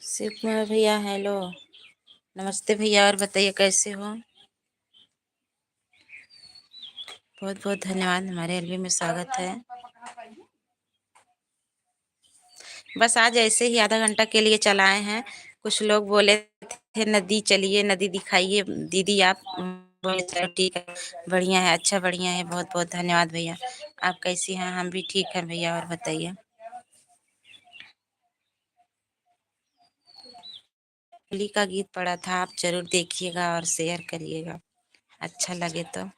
शिव कुमार भैया हेलो, नमस्ते भैया। और बताइए कैसे हो? बहुत बहुत धन्यवाद, हमारे एलबी में स्वागत है। बस आज ऐसे ही आधा घंटा के लिए चलाए हैं। कुछ लोग बोले थे नदी चलिए, नदी दिखाइए दीदी आप। बोले चलो ठीक है, बढ़िया है, अच्छा बढ़िया है, बहुत बहुत धन्यवाद भैया। आप कैसी हैं? हम भी ठीक हैं भैया। और बताइए। होली का गीत पड़ा था, आप जरूर देखिएगा और शेयर करिएगा, अच्छा लगे तो।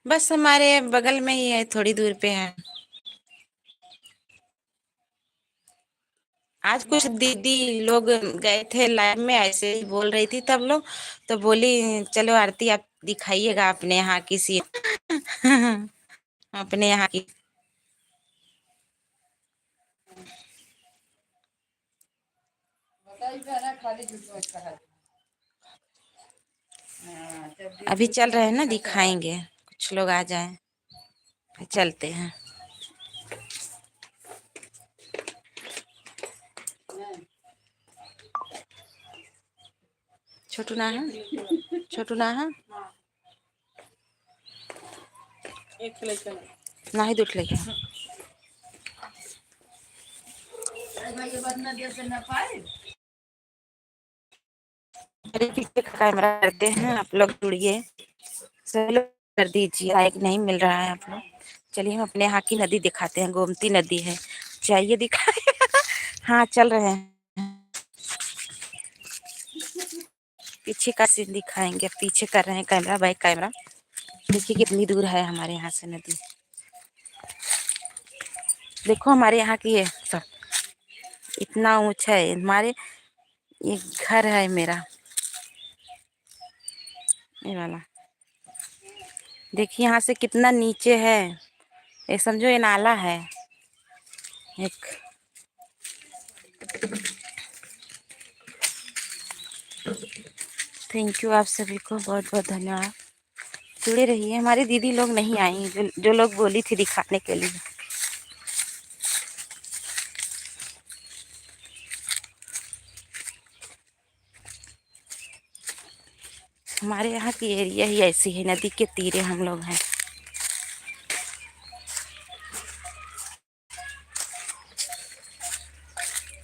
बस हमारे बगल में ही है, थोड़ी दूर पे है। आज कुछ दीदी लोग गए थे लाइव में, ऐसे ही बोल रही थी तब लोग, तो बोली चलो आरती आप दिखाइएगा अपने यहाँ की सी अपने यहाँ की। अभी चल रहे हैं ना, दिखाएंगे, कुछ लोग आ जाएं फिर चलते हैं। छोटू ना है, छोटू ना है, ना ही दूठ लेके मेरे पीछे का कैमरा करते हैं, आप लोग जुड़िए, सब लोग कर दीजिए, लाइक नहीं मिल रहा है आप लोग। चलिए हम अपने यहाँ की नदी दिखाते हैं, गोमती नदी है, चाहिए दिखाए हाँ चल रहे हैं, पीछे का सीन दिखाएंगे, पीछे कर रहे हैं कैमरा, बैक कैमरा। देखिए कितनी दूर है हमारे यहाँ से नदी, देखो हमारे यहाँ की है सब, इतना ऊंचा है हमारे, ये घर है मेरा, ये वाला देखिए यहाँ से कितना नीचे है, ये समझो ये नाला है एक। थैंक यू, आप सभी को बहुत बहुत धन्यवाद। जुड़े रहिए, हमारी दीदी लोग नहीं आई जो लोग बोली थी दिखाने के लिए। हमारे यहाँ की एरिया ही ऐसी है, नदी के तीरे हम लोग हैं।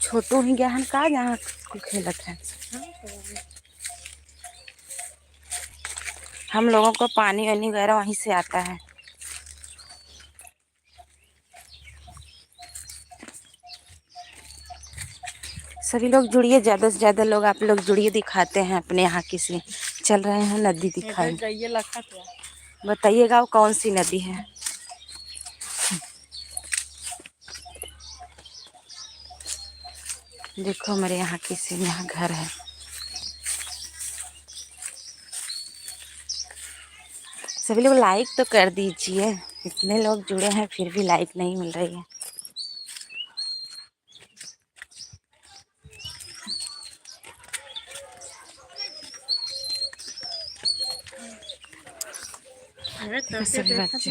छोटू ही ज्ञान का यहाँ खेलत है। हम लोगों को पानी वानी वगैरह वहीं से आता है। सभी लोग जुड़िए, ज़्यादा से ज़्यादा लोग आप लोग जुड़िए, दिखाते हैं अपने यहाँ किसी चल रहे हैं नदी दिखाएंगे। बताइएगा वो कौन सी नदी है। देखो हमारे यहाँ किसी यहाँ घर है। सभी लोग लाइक तो कर दीजिए, इतने लोग जुड़े हैं फिर भी लाइक नहीं मिल रही है। सभी बच्चे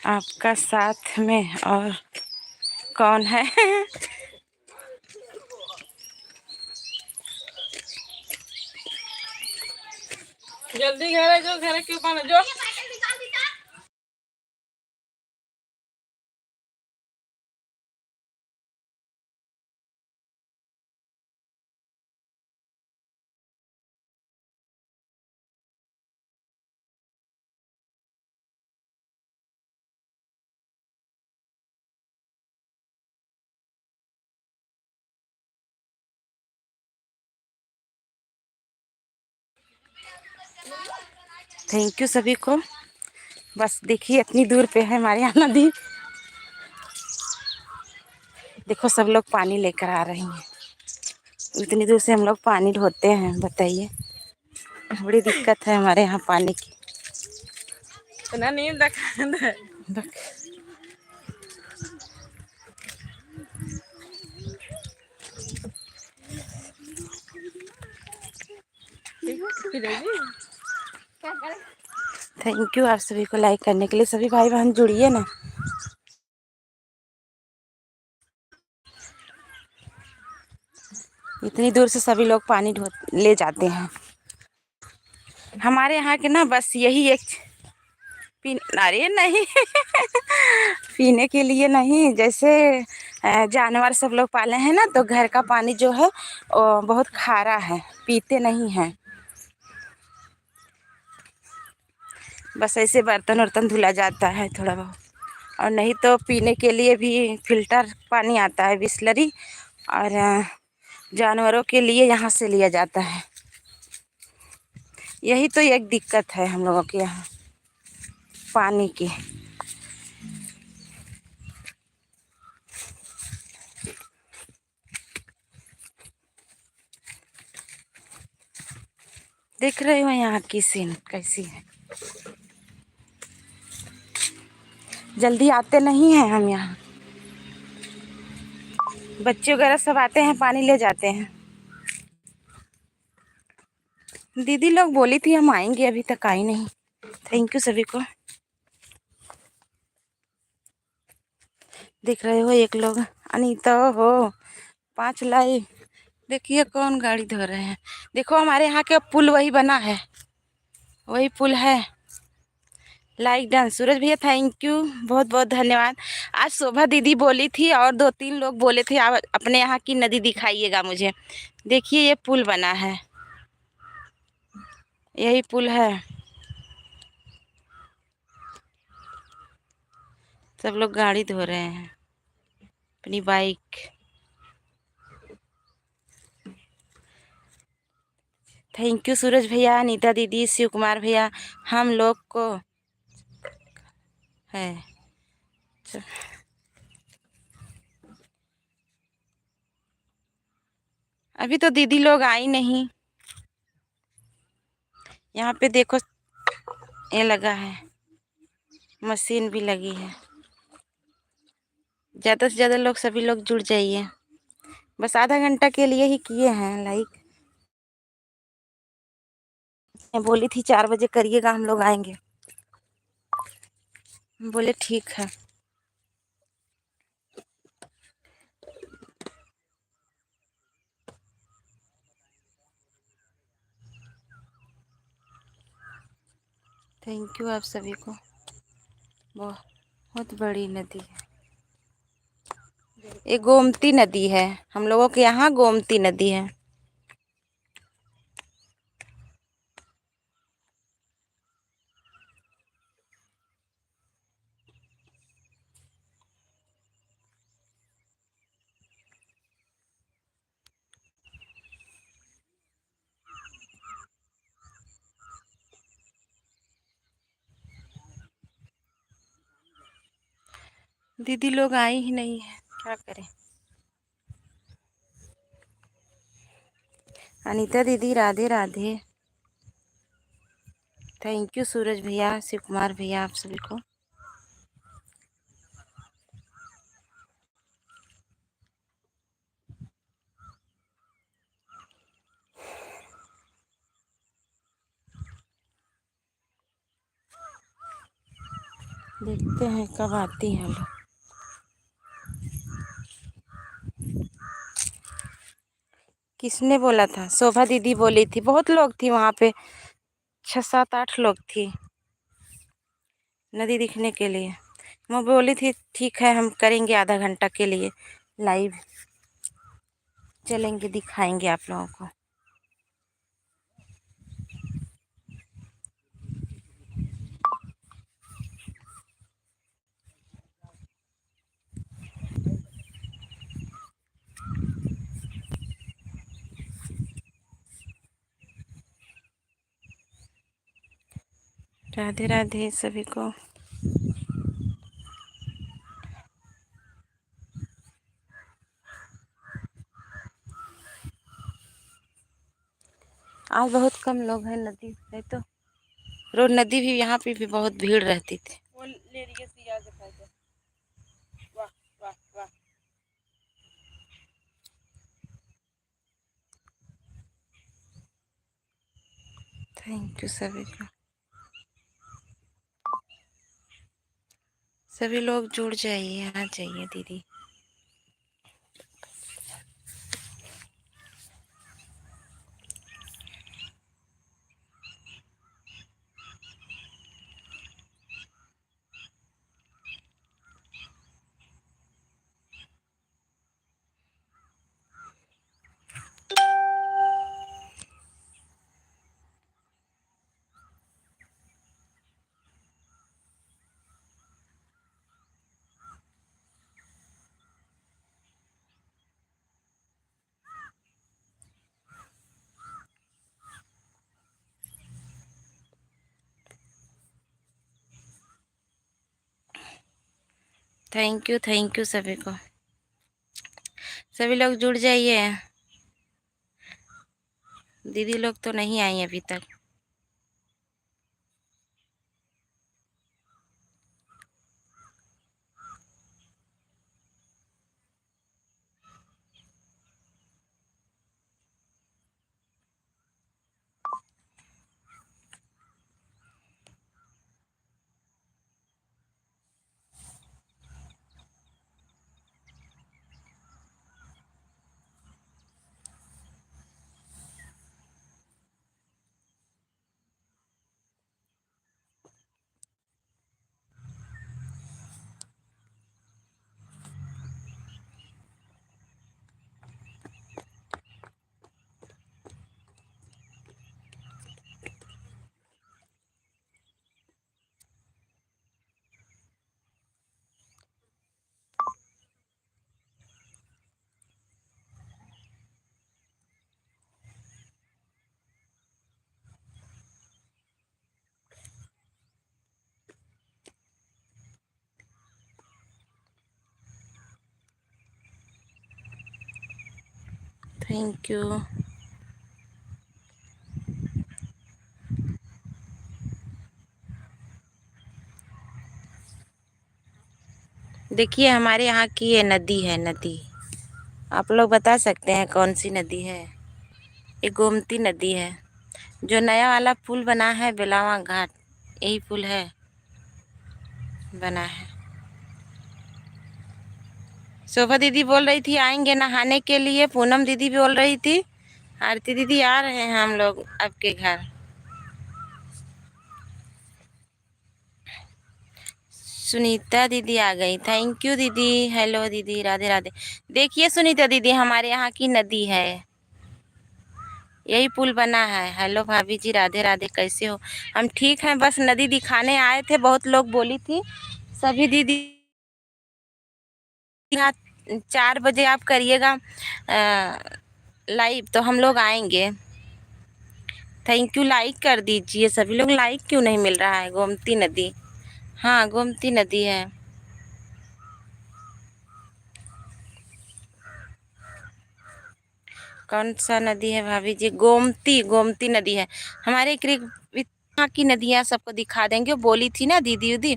आपका साथ में और कौन है जल्दी घर जो, घर क्यों पाना जो थैंक यू सभी को। बस देखिए इतनी दूर पे है हमारे यहाँ नदी। देखो सब लोग पानी लेकर आ रहे हैं। इतनी दूर से हम लोग पानी ढोते हैं, बताइए। बड़ी दिक्कत है हमारे यहाँ पानी की। इतना नीम थैंक यू आप सभी को लाइक करने के लिए। सभी भाई बहन जुड़िए ना। इतनी दूर से सभी लोग पानी ढो ले जाते हैं। हमारे यहाँ के ना बस यही एक अरे नहीं पीने के लिए नहीं, जैसे जानवर सब लोग पाले हैं ना, तो घर का पानी जो है वो बहुत खारा है, पीते नहीं हैं। बस ऐसे बर्तन वर्तन धुला जाता है थोड़ा बहुत, और नहीं तो पीने के लिए भी फिल्टर पानी आता है, बिसलरी। और जानवरों के लिए यहाँ से लिया जाता है। यही तो एक दिक्कत है हम लोगों के यहाँ पानी की। देख रहे हो यहाँ की सीन कैसी है। जल्दी आते नहीं हैं हम यहाँ। बच्चे वगैरह सब आते हैं, पानी ले जाते हैं। दीदी लोग बोली थी हम आएंगे, अभी तक आई नहीं। थैंक यू सभी को। देख रहे हो एक लोग अनीता हो 5 लाई। देखिए कौन गाड़ी धो रहे हैं। देखो हमारे यहाँ के पुल वही बना है, वही पुल है। लाइक डन सूरज भैया, थैंक यू, बहुत बहुत धन्यवाद। आज शोभा दीदी बोली थी और 2-3 लोग बोले थे आप अपने यहाँ की नदी दिखाइएगा मुझे। देखिए ये पुल बना है, यही पुल है। सब लोग गाड़ी धो रहे हैं अपनी बाइक। थैंक यू सूरज भैया, नीता दीदी, शिव कुमार भैया। हम लोग को है अभी तो दीदी लोग आई नहीं। यहाँ पे देखो ये लगा है, मशीन भी लगी है। ज़्यादा से ज़्यादा लोग सभी लोग जुड़ जाइए। बस आधा घंटा के लिए ही किए हैं लाइक। मैं बोली थी 4 बजे करिएगा, हम लोग आएंगे। बोले ठीक है। थैंक यू आप सभी को। बहुत बड़ी नदी है ये, गोमती नदी है। हम लोगों के यहाँ गोमती नदी है। दीदी लोग आई ही नहीं है, क्या करें। अनीता दीदी राधे राधे। थैंक यू सूरज भैया, शिव कुमार भैया, आप सभी को। देखते हैं कब आती हैं लोग। किसने बोला था? शोभा दीदी बोली थी, बहुत लोग थी वहाँ पे, 6-7-8 लोग थी नदी दिखने के लिए। मैं बोली थी ठीक है हम करेंगे आधा घंटा के लिए लाइव, चलेंगे दिखाएंगे आप लोगों को। राधे राधे सभी को। आज बहुत कम लोग हैं, नदी है तो रोज नदी भी यहाँ पे भी बहुत भीड़ रहती थी। थैंक यू सभी को। सभी लोग जुड़ जाइए, आ जाइए दीदी। थैंक यू सभी को। सभी लोग जुड़ जाइए। दीदी लोग तो नहीं आई अभी तक। Thank you. देखिए हमारे यहाँ की ये नदी है, नदी आप लोग बता सकते हैं कौन सी नदी है? ये गोमती नदी है। जो नया वाला पुल बना है बेलावा घाट, यही पुल है, बना है। शोभा दीदी बोल रही थी आएंगे नहाने के लिए, पूनम दीदी भी बोल रही थी, आरती दीदी आ रहे हैं हम लोग आपके घर। सुनीता दीदी आ गई, थैंक यू दीदी। हेलो दीदी, राधे राधे। देखिए सुनीता दीदी, हमारे यहाँ की नदी है, यही पुल बना है। हेलो भाभी जी, राधे राधे, कैसे हो? हम ठीक हैं, बस नदी दिखाने आए थे, बहुत लोग बोली थी सभी दीदी। 4 बजे आप करिएगा लाइव तो हम लोग आएंगे। थैंक यू, लाइक कर दीजिए सभी लोग। लाइक क्यों नहीं मिल रहा है? गोमती नदी, हाँ गोमती नदी है। कौन सा नदी है भाभी जी? गोमती, गोमती नदी है हमारे यहाँ की नदियाँ सबको दिखा देंगे। बोली थी ना दीदी उदी,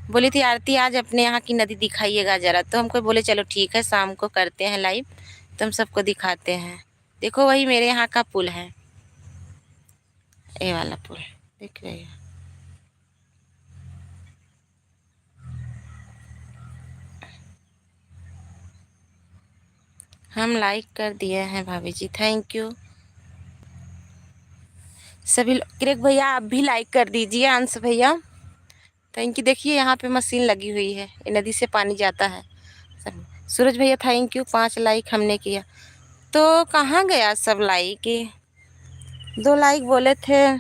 बोली थी आरती आज अपने यहाँ की नदी दिखाइएगा ज़रा, तो हमको बोले चलो ठीक है, शाम को करते हैं लाइव तो हम सबको दिखाते हैं। देखो वही मेरे यहाँ का पुल है, ये वाला पुल दिख रही है। हम लाइक कर दिए हैं भाभी जी, थैंक यू सभी। क्रिक भैया आप भी लाइक कर दीजिए, अंश भैया थैंक यू। देखिए यहाँ पे मशीन लगी हुई है, ये नदी से पानी जाता है। सब सूरज भैया थैंक यू, 5 लाइक हमने किया। तो कहाँ गया सब लाइक? 2 लाइक बोले थे,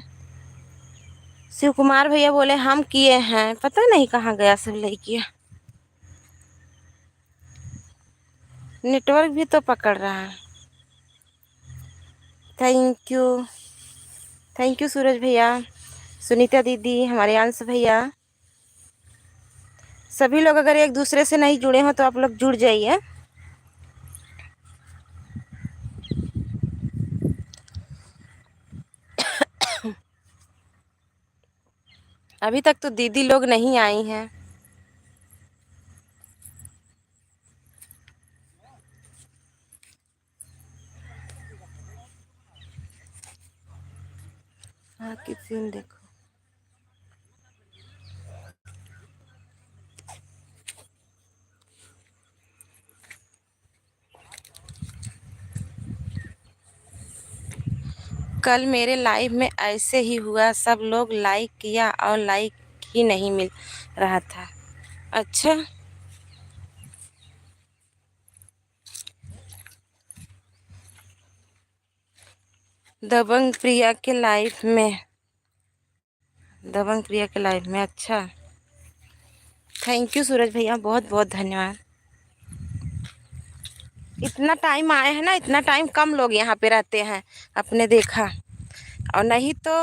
शिव कुमार भैया बोले हम किए हैं, पता नहीं कहाँ गया सब लाइक किया। नेटवर्क भी तो पकड़ रहा है। थैंक यू, थैंक यू सूरज भैया। सुनीता दीदी, हमारे अंश भैया, सभी लोग अगर एक दूसरे से नहीं जुड़े हो तो आप लोग जुड़ जाइए। अभी तक तो दीदी लोग नहीं आई हैं। हाँ, किसी ने देखो, कल मेरे लाइव में ऐसे ही हुआ, सब लोग लाइक किया और लाइक ही नहीं मिल रहा था। अच्छा, दबंग प्रिया के लाइव में, दबंग प्रिया के लाइव में, अच्छा, थैंक यू सूरज भैया, बहुत बहुत धन्यवाद। इतना टाइम आए हैं ना, इतना टाइम कम लोग यहाँ पे रहते हैं, अपने देखा, और नहीं तो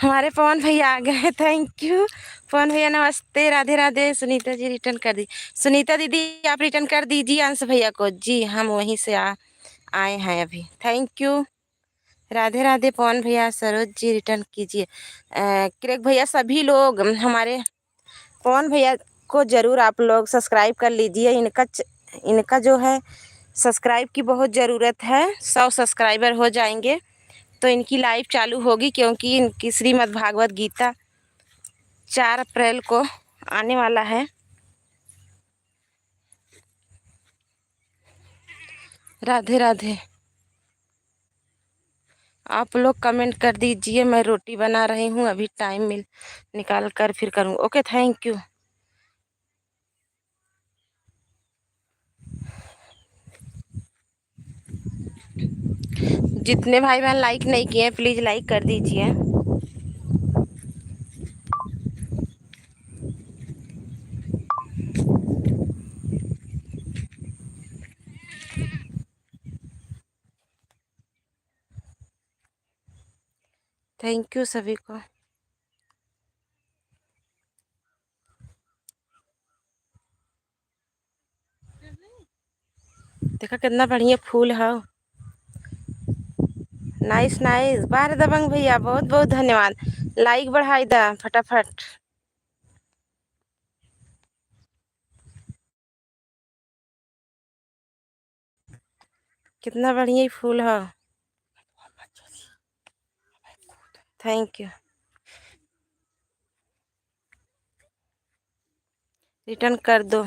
हमारे पवन भैया आ गए। थैंक यू पवन भैया, नमस्ते, राधे राधे। सुनीता जी रिटर्न कर दी, सुनीता दीदी आप रिटर्न कर दीजिए अंश भैया को। जी हम वहीं से आए हैं अभी। थैंक यू, राधे राधे पवन भैया। सरोज जी रिटर्न कीजिए। क्रेक भैया, सभी लोग हमारे पवन भैया को ज़रूर आप लोग सब्सक्राइब कर लीजिए। इनका जो है सब्सक्राइब की बहुत ज़रूरत है। 100 सब्सक्राइबर हो जाएंगे तो इनकी लाइव चालू होगी, क्योंकि इनकी श्रीमद् भागवत गीता 4 अप्रैल को आने वाला है। राधे राधे। आप लोग कमेंट कर दीजिए, मैं रोटी बना रही हूँ, अभी टाइम निकाल कर फिर करूँ। Okay, thank you. जितने भाई बहन लाइक नहीं किए प्लीज़ लाइक कर दीजिए। थैंक यू सभी को। देखा कितना बढ़िया फूल है। नाइस नाइस, बाहर दबंग भैया, बहुत बहुत धन्यवाद। लाइक बढ़ाई दा फटाफट। कितना बढ़िया ही फूल है। Thank you. रिटर्न कर दो।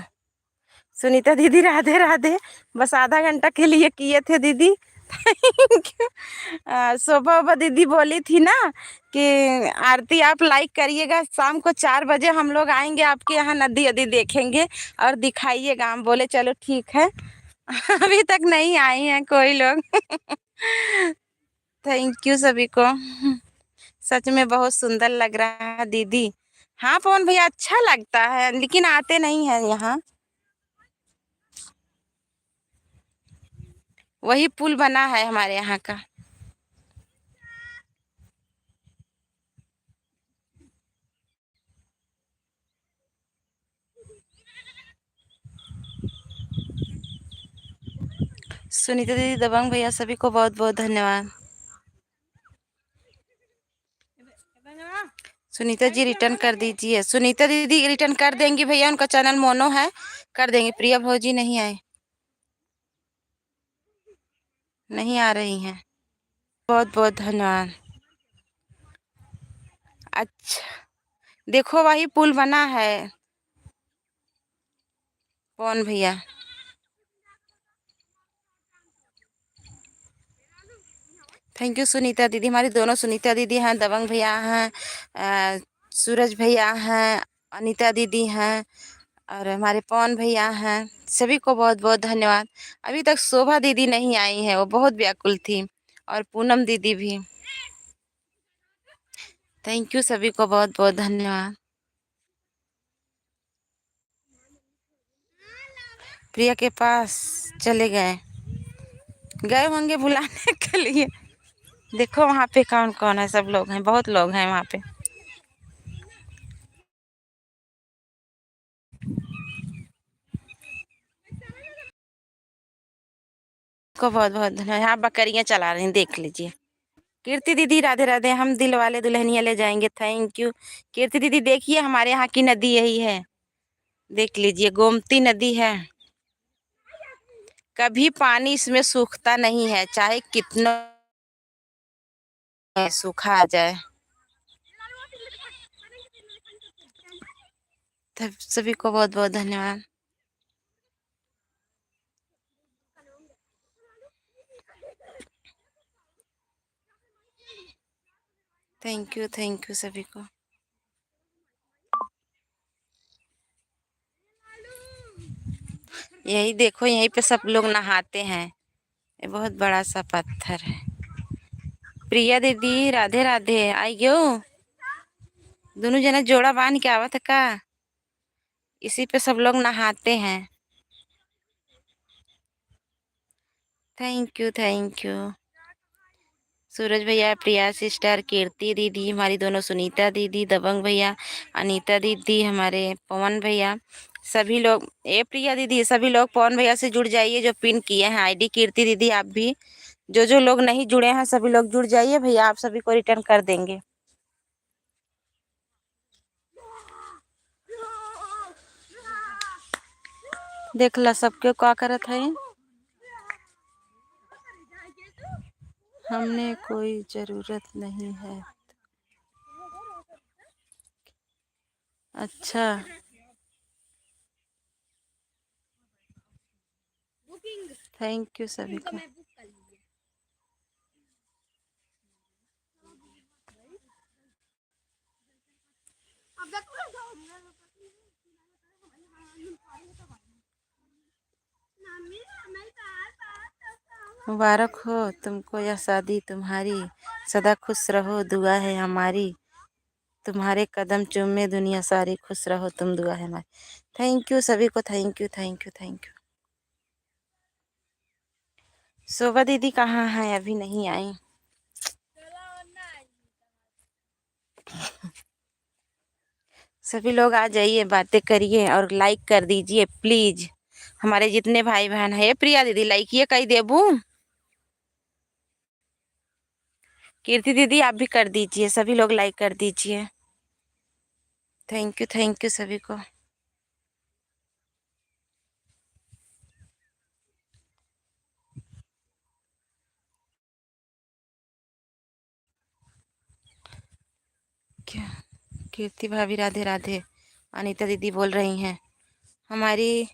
सुनीता दीदी राधे राधे, बस आधा घंटा के लिए किए थे दीदी। Thank you. शोभा दीदी बोली थी ना कि आरती आप लाइक करिएगा, शाम को 4 बजे हम लोग आएंगे आपके यहाँ, नदी अदी देखेंगे और दिखाइएगा। हम बोले चलो ठीक है। अभी तक नहीं आई हैं कोई लोग। थैंक यू सभी को। सच में बहुत सुंदर लग रहा है दीदी। हाँ पवन भैया, अच्छा लगता है, लेकिन आते नहीं हैं यहाँ। वही पुल बना है हमारे यहाँ का। सुनीता दीदी, दबंग भैया, सभी को बहुत बहुत धन्यवाद। सुनीता जी रिटर्न कर दीजिए। सुनीता दीदी रिटर्न कर देंगी भैया, उनका चैनल मोनो है, कर देंगे। प्रिया भौजी नहीं आए, नहीं आ रही हैं। बहुत बहुत धन्यवाद। अच्छा, देखो वही पुल बना है पवन भैया। थैंक यू सुनीता दीदी। हमारी दोनों सुनीता दीदी हैं, दबंग भैया हैं, सूरज भैया हैं, अनीता दीदी हैं, और हमारे पवन भैया हैं। सभी को बहुत बहुत धन्यवाद। अभी तक शोभा दीदी नहीं आई है, वो बहुत व्याकुल थी, और पूनम दीदी भी। थैंक यू सभी को बहुत बहुत धन्यवाद। प्रिया के पास चले गए, गए होंगे बुलाने के लिए। देखो वहाँ पे कौन कौन है, सब लोग हैं, बहुत लोग हैं वहाँ पे। को बहुत बहुत धन्यवाद। यहाँ बकरियां चला रही हैं, देख लीजिए। कीर्ति दीदी राधे राधे। हम दिल वाले दुल्हनिया ले जाएंगे, थैंक यू। कीर्ति दीदी देखिए हमारे यहाँ की नदी यही है, देख लीजिए, गोमती नदी है। कभी पानी इसमें सूखता नहीं है, चाहे कितना सूखा आ जाए। तब सभी को बहुत बहुत धन्यवाद। थैंक यू सभी को। यही देखो, यहीं पे सब लोग नहाते हैं, ये बहुत बड़ा सा पत्थर है। प्रिया दीदी राधे राधे। आइयो, दोनों जना जोड़ा बांध के आवत का, इसी पे सब लोग नहाते हैं। Thank you. सूरज भैया, प्रिया सिस्टर, कीर्ति दीदी, हमारी दोनों सुनीता दीदी, दबंग भैया, अनीता दीदी, हमारे पवन भैया, सभी लोग। ए प्रिया दीदी, सभी लोग पवन भैया से जुड़ जाइए जो पिन किए हैं आईडी। कीर्ति दीदी आप भी, जो जो लोग नहीं जुड़े हैं सभी लोग जुड़ जाइए, भैया आप सभी को रिटर्न कर देंगे। देख ला सबके क्या करत है। हमने कोई जरूरत नहीं है। अच्छा, थैंक यू सभी को। मुबारक हो तुमको यह शादी तुम्हारी, सदा खुश रहो दुआ है हमारी, तुम्हारे कदम चूमे दुनिया सारी, खुश रहो तुम दुआ है हमारी। थैंक यू सभी को, थैंक यू। शोभा दीदी कहाँ हैं, अभी नहीं आई। सभी लोग आ जाइए, बातें करिए और लाइक कर दीजिए प्लीज, हमारे जितने भाई बहन है। प्रिया दीदी लाइक ये कही देबू। कीर्ति दीदी आप भी कर दीजिए, सभी लोग लाइक कर दीजिए। थैंक यू सभी को। क्या कीर्ति भाभी राधे राधे। अनीता दीदी बोल रही हैं हमारी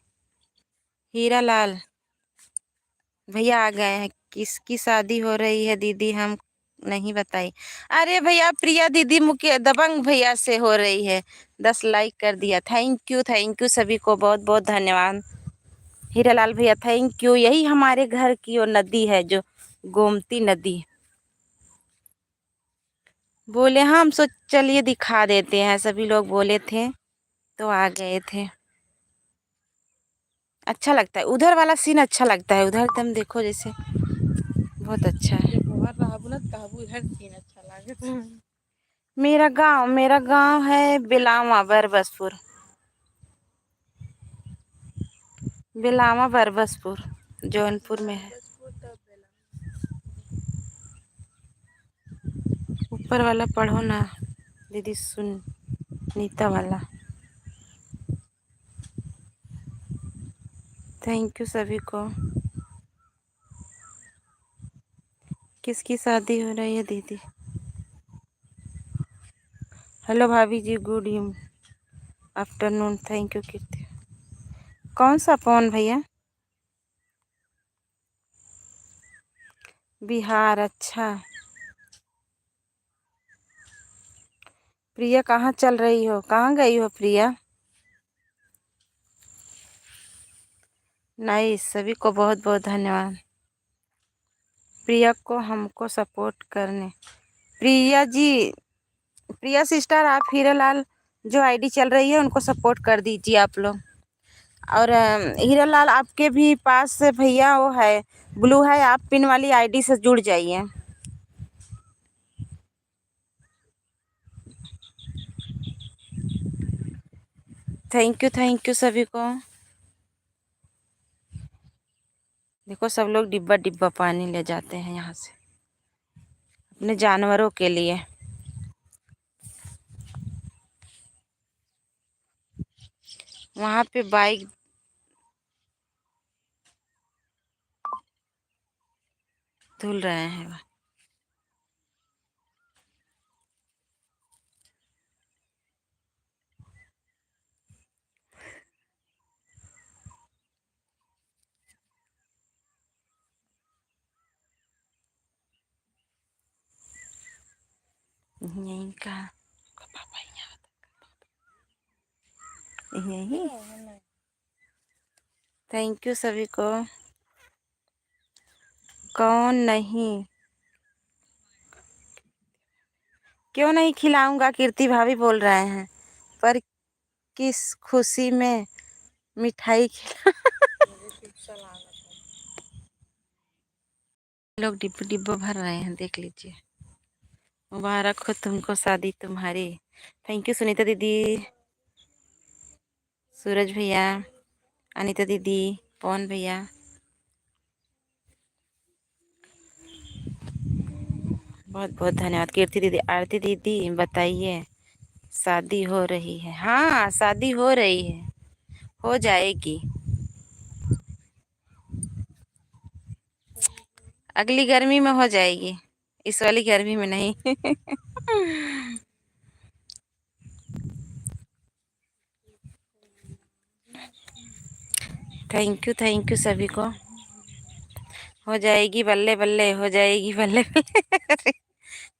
हीरा लाल भैया आ गए हैं, किसकी शादी हो रही है दीदी, हम नहीं बताई। अरे भैया प्रिया दीदी मुके दबंग भैया से हो रही है, 10 लाइक कर दिया। थैंक यू सभी को, बहुत बहुत धन्यवाद। हीरालाल भैया थैंक यू। यही हमारे घर की वो नदी है जो गोमती नदी। बोले हम सोच चलिए दिखा देते हैं, सभी लोग बोले थे तो आ गए थे। अच्छा लगता है उधर वाला सीन, अच्छा लगता है उधर एकदम, देखो जैसे बहुत अच्छा है। मेरा गांव है बिलावा बरबसपुर, बिलावा बरबसपुर जौनपुर में है। ऊपर वाला पढ़ो ना दीदी, सुन नीता वाला। थैंक यू सभी को। किसकी शादी हो रही है दीदी। हेलो भाभी जी, गुड आफ्टरनून। थैंक यू कीर्ति। कौन सा पवन भैया। बिहार, अच्छा। प्रिया कहाँ चल रही हो, कहाँ गई हो प्रिया। नाइस, सभी को बहुत बहुत धन्यवाद। प्रिया को हमको सपोर्ट करने। प्रिया जी, प्रिया सिस्टर, आप हीरालाल जो आईडी चल रही है उनको सपोर्ट कर दीजिए आप लोग। और हीरालाल आपके भी पास से भैया वो है ब्लू है, आप पिन वाली आईडी से जुड़ जाइए। थैंक यू सभी को। देखो सब लोग डिब्बा डिब्बा पानी ले जाते हैं यहाँ से अपने जानवरों के लिए। वहाँ पे बाइक धुल रहे हैं। यहीं का यहीं। थैंक यू सभी को। कौन नहीं, क्यों नहीं खिलाऊंगा, कीर्ति भाभी बोल रहे हैं, पर किस खुशी में मिठाई खिला। लोग डिब्बा डिब्बा भर रहे हैं, देख लीजिए। मुबारक हो तुमको शादी तुम्हारी। थैंक यू सुनीता दीदी, सूरज भैया, अनीता दीदी, पवन भैया। बहुत बहुत धन्यवाद। कीर्ति दीदी, आरती दीदी बताइए शादी हो रही है? हाँ शादी हो रही है, हो जाएगी अगली गर्मी में हो जाएगी, इस वाली गर्मी में नहीं। थैंक यू सभी को। हो जाएगी बल्ले बल्ले, हो जाएगी बल्ले बल्ले।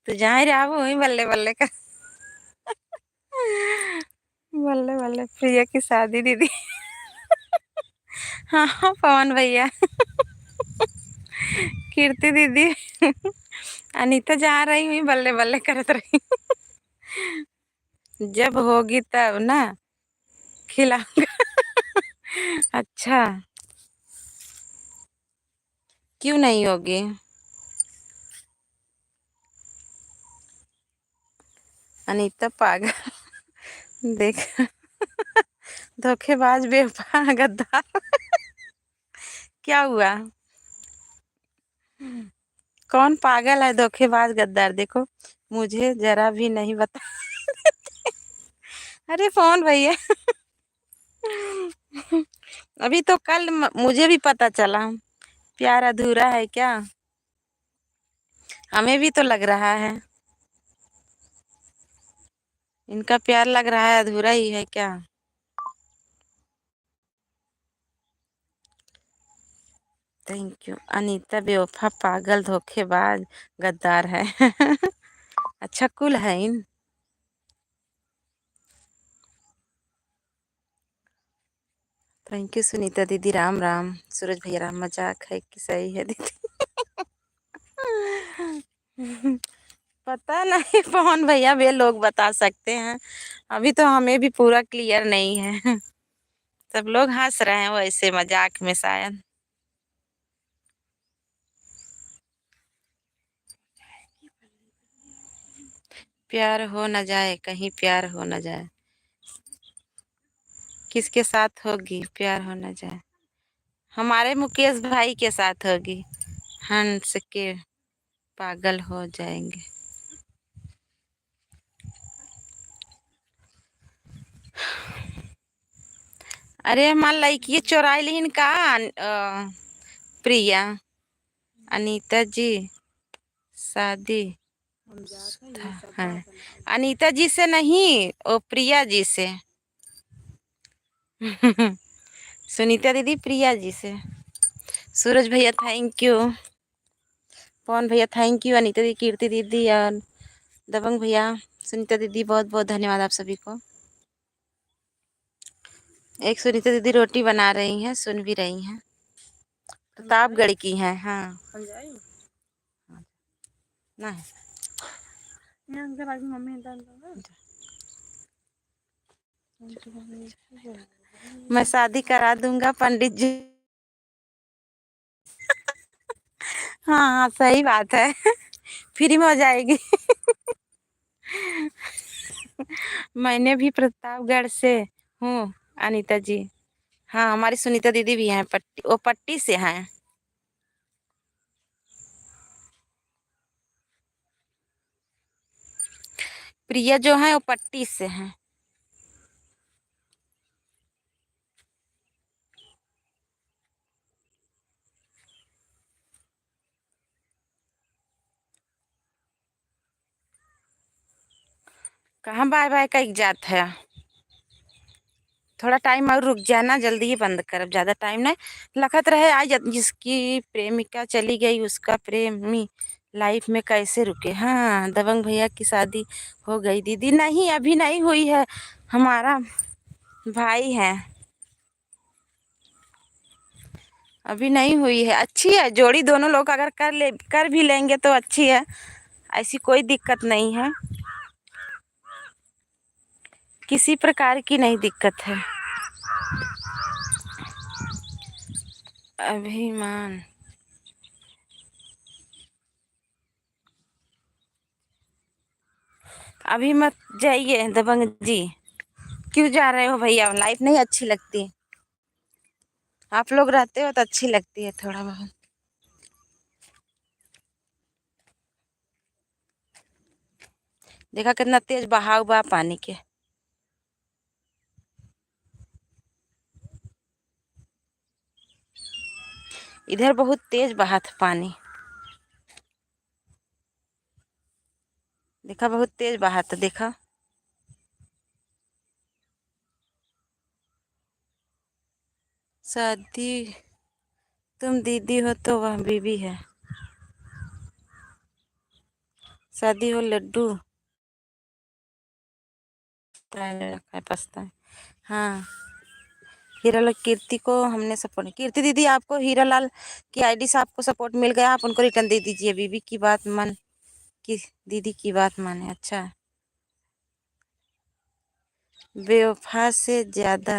तो जहाँ रहा वो वही बल्ले बल्ले का। बल्ले बल्ले प्रिया की शादी दीदी। हाँ हाँ पवन भैया, कीर्ति दीदी, अनीता जा रही हुई बल्ले बल्ले करत रही। जब होगी तब ना खिलाऊंगा। अच्छा क्यों नहीं होगी? अनीता पागल, देख, धोखेबाज बेवफा गद्दार। क्या हुआ? कौन पागल है धोखेबाज गद्दार? देखो मुझे जरा भी नहीं बता। अरे फोन भैया, अभी तो कल मुझे भी पता चला प्यार अधूरा है क्या? हमें भी तो लग रहा है, इनका प्यार लग रहा है अधूरा ही है क्या? Thank you. अनीता बेवफा पागल धोखेबाज गद्दार है। अच्छा कुल है इन। थैंक यू सुनीता दीदी, राम राम। सूरज भैया राम, मजाक है कि सही है दीदी? पता नहीं पवन भैया, वे लोग बता सकते हैं, अभी तो हमें भी पूरा क्लियर नहीं है। सब लोग हंस रहे हैं वैसे मजाक में शायद। प्यार हो न जाए कहीं, प्यार हो न जाए, किसके साथ होगी प्यार हो न जाए? हमारे मुकेश भाई के साथ होगी, हंस के पागल हो जाएंगे। अरे हमार लड़की चोराई लिन का प्रिया, अनीता जी शादी है, अनीता जी से नहीं, ओ प्रिया जी से। सुनीता दीदी प्रिया जी से। सूरज भैया थैंक यू, पवन भैया थैंक यू, अनीता दीदी, कीर्ति दीदी और दबंग भैया, सुनीता दीदी बहुत बहुत धन्यवाद आप सभी को। एक सुनीता दीदी रोटी बना रही हैं, सुन भी रही हैं, प्रतापगढ़ की हैं। हाँ ना मैं शादी करा दूंगा पंडित जी। हाँ हाँ सही बात है, फ्री में हो जाएगी। मैंने भी प्रतापगढ़ से हूँ। अनीता जी। हाँ, हमारी सुनीता दीदी भी हैं, पट्टी, वो पट्टी से हैं। प्रिया जो है वो पट्टी से हैं। कहाँ बाय बाय का इजाजत है। थोड़ा टाइम और रुक जाना, जल्दी ही बंद कर, अब ज्यादा टाइम नहीं। लखत रहे आज जिसकी प्रेमिका चली गई उसका प्रेमी लाइफ में कैसे रुके। हाँ, दबंग भैया की शादी हो गई दीदी? नहीं, अभी नहीं हुई है। हमारा भाई है, अभी नहीं हुई है। अच्छी है जोड़ी, दोनों लोग अगर कर भी लेंगे तो अच्छी है, ऐसी कोई दिक्कत नहीं है, किसी प्रकार की नहीं दिक्कत है। अभिमान। अभी मत जाइए दबंग जी। क्यों जा रहे हो भैया, लाइफ नहीं अच्छी लगती? आप लोग रहते हो तो अच्छी लगती है थोड़ा बहुत। देखा कितना तेज बहाव बा पानी के। इधर बहुत तेज बहा था पानी। देखा, बहुत तेज बहा था, देखा। शादी, तुम दीदी हो तो वह बीबी है। शादी हो लड्डू रखा है, पछता है। हाँ, हीरालाल कीर्ति को हमने सपोर्ट, कीर्ति दीदी आपको हीरालाल की आईडी से आपको सपोर्ट मिल गया, आप उनको रिटर्न दे दीजिए। बीबी की बात मन की, दीदी की बात माने। अच्छा, बेवफा से ज्यादा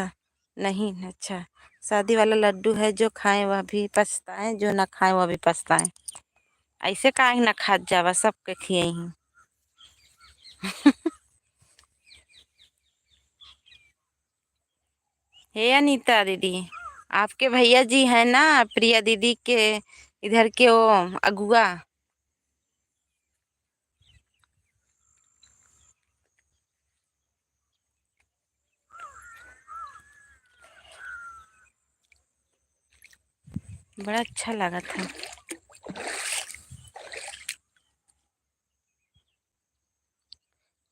नहीं। अच्छा, शादी वाला लड्डू है, जो खाए वह भी पछताए, जो ना खाए वह भी पछताए। ऐसे काहे ना खात जावा, सबके खियही। हे अनीता दीदी, आपके भैया जी है ना प्रिया दीदी के इधर के वो अगुआ। बड़ा अच्छा लगा था।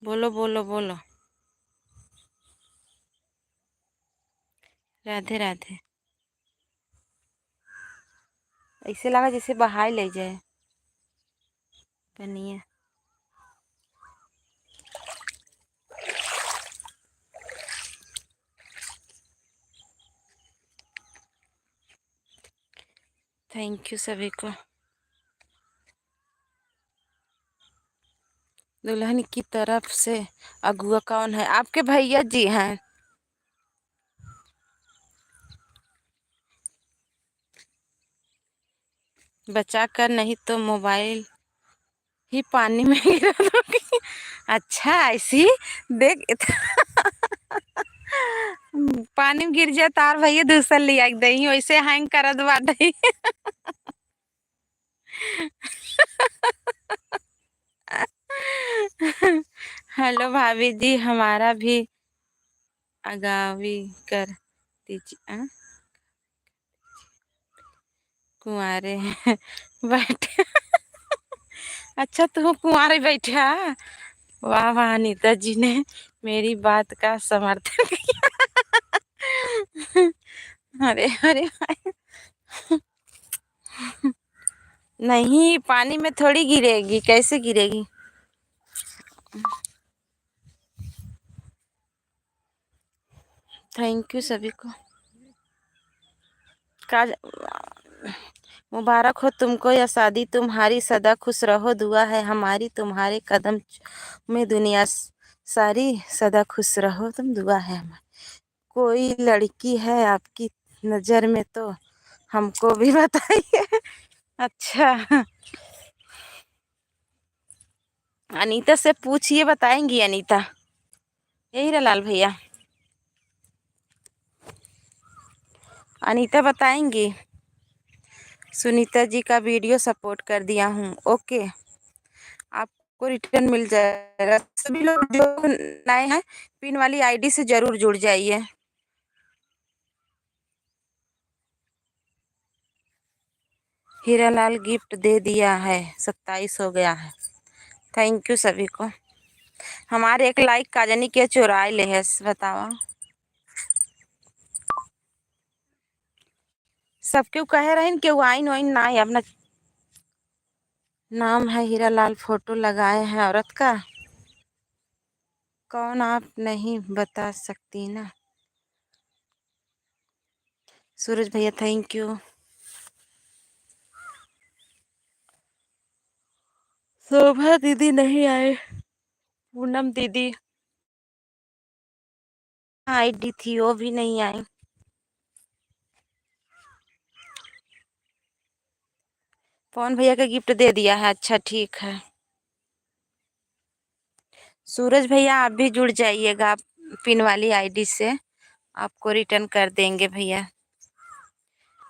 बोलो बोलो बोलो। राधे राधे। ऐसे लगा जैसे बहाई ले जाए। बनिए। थैंक यू सभी को। दुल्हन की तरफ से अगुआ कौन है? आपके भैया जी हैं। बचा कर, नहीं तो मोबाइल ही पानी में गिरा दोगी। अच्छा, ऐसी देख पानी में गिर जाए तार भैया दूसर लिया दही, वैसे हैंग करत बाटे। हेलो भाभी जी, हमारा भी आगावी कर दीजिए। कुंवारे हैं बैठे। अच्छा, तू कुंवारे बैठा। वाह वाह, अनीता जी ने मेरी बात का समर्थन किया। अरे अरे भाई, नहीं पानी में थोड़ी गिरेगी, कैसे गिरेगी? थैंक यू सभी को। काज मुबारक हो तुमको यह शादी, तुम्हारी सदा खुश रहो, दुआ है हमारी तुम्हारे कदम में, दुनिया सारी सदा खुश रहो तुम, दुआ है हमारी। कोई लड़की है आपकी नज़र में तो हमको भी बताइए। अच्छा, अनीता से पूछिए, बताएंगी अनीता। यही रहा लाल भैया। अनीता बताएंगी। सुनीता जी का वीडियो सपोर्ट कर दिया हूँ। ओके, आपको रिटर्न मिल जाएगा। सभी लोग जो नए हैं पिन वाली आईडी से जरूर जुड़ जाइए। हीरालाल गिफ्ट दे दिया है, 27 हो गया है। थैंक यू सभी को। हमारे एक लाइक काजनी के चुराए ले है, बताओ। सब क्यों कह रहे हैं कि वाइन वाइन ना है अपना। नाम है हीरालाल, फोटो लगाए हैं औरत का। कौन आप नहीं बता सकती ना। सूरज भैया थैंक यू। शोभा दीदी नहीं आए। पूनम दीदी आईडी थी वो भी नहीं आई। पवन भैया का गिफ्ट दे दिया है, अच्छा ठीक है। सूरज भैया आप भी जुड़ जाइएगा, आप पिन वाली आईडी से आपको रिटर्न कर देंगे भैया।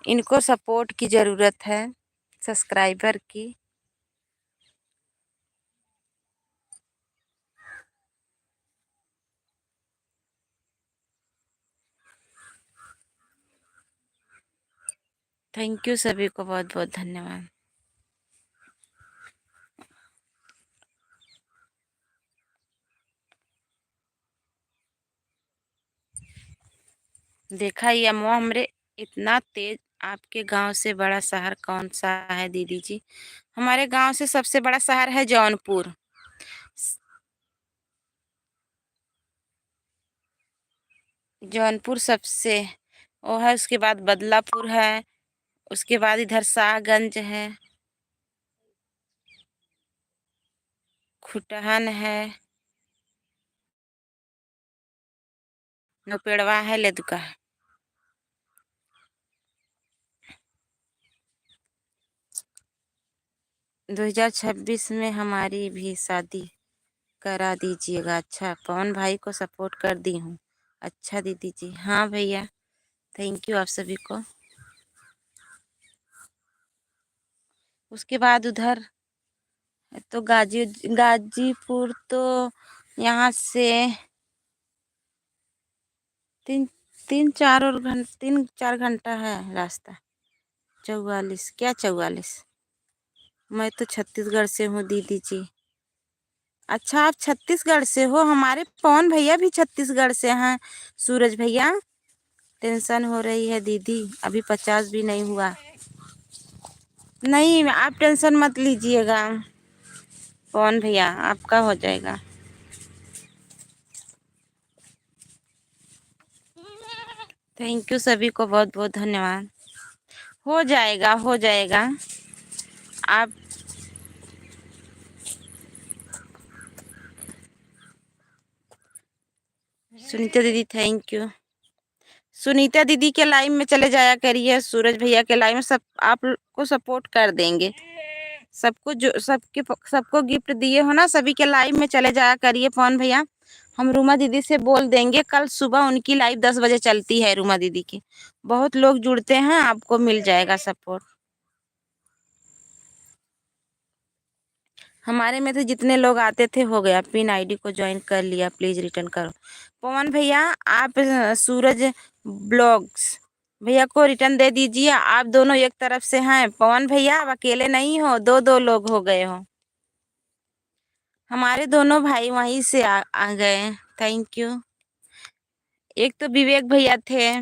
इनको सपोर्ट की ज़रूरत है, सब्सक्राइबर की। थैंक यू सभी को, बहुत बहुत धन्यवाद। देखा ये अम्मा हमरे इतना तेज। आपके गांव से बड़ा शहर कौन सा है दीदी जी? हमारे गांव से सबसे बड़ा शहर है जौनपुर। जौनपुर सबसे वो है, उसके बाद बदलापुर है, उसके बाद इधर शाहगंज है, खुटहन है, नौपेड़वा है, लेदुका है। 2026 में हमारी भी शादी करा दीजिएगा। अच्छा, पवन भाई को सपोर्ट कर दी हूँ। अच्छा दीदी जी, हाँ भैया थैंक यू आप सभी को। उसके बाद उधर तो गाजीपुर तो यहाँ से तीन तीन चार घंटा है रास्ता। 44 क्या 44? मैं तो छत्तीसगढ़ से हूँ दीदी जी। अच्छा, आप छत्तीसगढ़ से हो? हमारे पवन भैया भी छत्तीसगढ़ से हैं। सूरज भैया टेंशन हो रही है दीदी, अभी 50 भी नहीं हुआ। नहीं, आप टेंशन मत लीजिएगा पवन भैया, आपका हो जाएगा। थैंक यू सभी को, बहुत बहुत धन्यवाद। हो जाएगा हो जाएगा। आप सुनीता दीदी थैंक यू। सुनीता दीदी के लाइव में चले जाया करिए, सूरज भैया के लाइव में सब आपको सपोर्ट कर देंगे। सबको जो सबको गिफ्ट दिए हो ना, सभी के लाइव में चले जाया करिए पवन भैया। हम रूमा दीदी से बोल देंगे, कल सुबह उनकी लाइव 10 बजे चलती है रूमा दीदी की। बहुत लोग जुड़ते हैं, आपको मिल जाएगा सपोर्ट। हमारे में तो जितने लोग आते थे हो गया। पिन आईडी को ज्वाइन कर लिया, प्लीज रिटर्न करो। पवन भैया आप सूरज ब्लॉग्स भैया को रिटर्न दे दीजिए। आप दोनों एक तरफ से हैं पवन भैया, आप अकेले नहीं हो, दो दो लोग हो गए हो। हमारे दोनों भाई वहीं से आ गए। Thank you. एक तो विवेक भैया थे,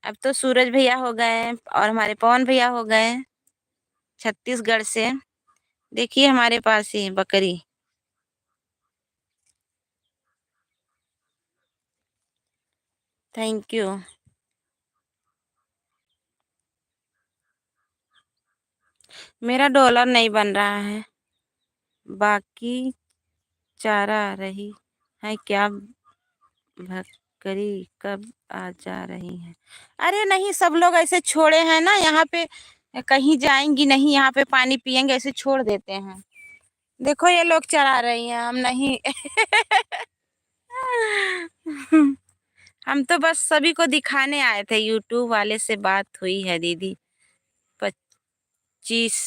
अब तो सूरज भैया हो गए और हमारे पवन भैया हो गए छत्तीसगढ़ से। देखिए हमारे पास ही बकरी। Thank you. मेरा डॉलर नहीं बन रहा है। बाकी चारा रही है क्या? बकरी कब आ जा रही है? अरे नहीं, सब लोग ऐसे छोड़े हैं ना यहाँ पे, कहीं जाएंगी नहीं, यहाँ पे पानी पियेंगे ऐसे छोड़ देते हैं। देखो ये लोग चरा रही हैं, हम नहीं हम तो बस सभी को दिखाने आए थे, यूट्यूब वाले से बात हुई है दीदी। 25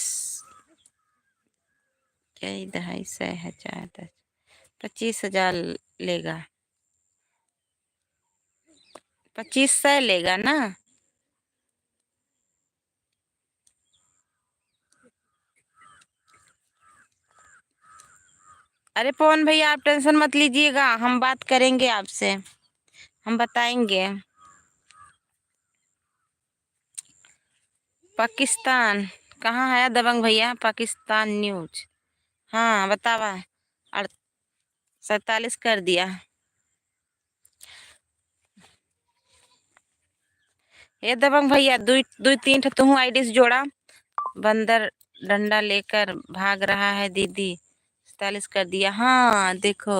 क्या 250 हजार 25 हजार लेगा। 2500 लेगा ना। अरे पवन भैया आप टेंशन मत लीजिएगा, हम बात करेंगे आपसे, हम बताएंगे। पाकिस्तान कहाँ है दबंग भैया? पाकिस्तान न्यूज, हाँ बतावा। 47 कर दिया। ये दबंग भैया दुई दुई तीन ठो तुहू आईडी से जोड़ा। बंदर डंडा लेकर भाग रहा है दीदी। 47 कर दिया, हाँ देखो।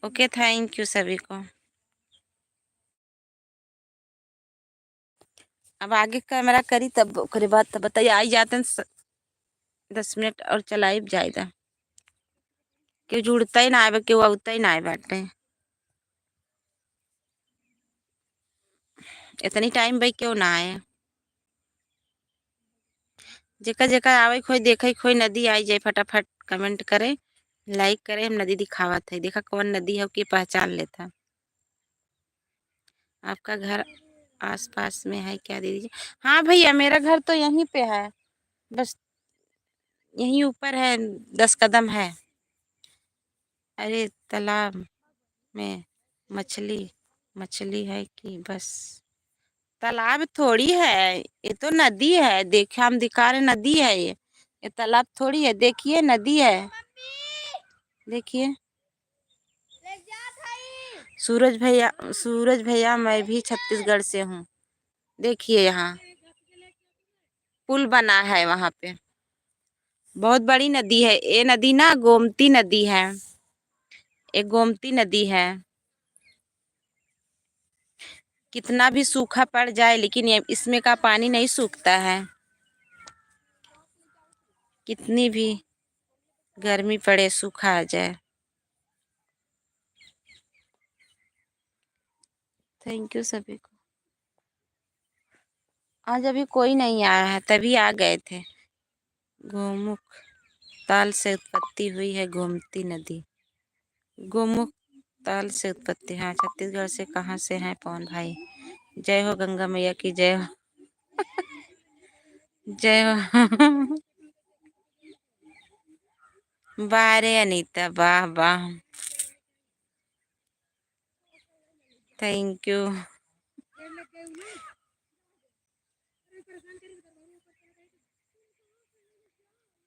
ओके थैंक यू सभी को। अब आगे कैमरा करी तब ओकरे बाद तब बताइए, आई जाते हैं 10 मिनट और चलाई जाएगा। क्यों जुड़ता ही ना आए, क्यों आवता ही ना आए बाटे। इतनी टाइम भाई क्यों ना आए। जेका जेका आवे खोई देखे खोई नदी आई जाए फटाफट कमेंट करे, लाइक करे। हम नदी दिखावत है, देखा कौन नदी है कि पहचान लेता। आपका घर आसपास में है क्या दीदी जी? हाँ भैया मेरा घर तो यहीं पे है, बस यहीं ऊपर है, 10 कदम है। अरे तालाब में मछली मछली है कि बस? तालाब थोड़ी है, ये तो नदी है। देखिए हम दिखा रहे नदी है ये तालाब थोड़ी है। देखिए नदी है, देखिए। सूरज भैया मैं भी छत्तीसगढ़ से हूँ। देखिए यहाँ पुल बना है वहां पे, बहुत बड़ी नदी है ये नदी ना, गोमती नदी है। एक गोमती नदी है। कितना भी सूखा पड़ जाए लेकिन ये इसमें का पानी नहीं सूखता है, कितनी भी गर्मी पड़े सूखा आ जाए। थैंक यू सभी को। आज अभी कोई नहीं आया है, तभी आ गए थे। गोमुख ताल से उत्पत्ति हुई है गोमती नदी। गोमुख ताल से उत्पत्ति, हाँ छत्तीसगढ़ से। कहाँ से हैं पवन भाई? जय हो गंगा मैया की जय हो। जय हो। बारे अनीता, वाह वाह, थैंक यू।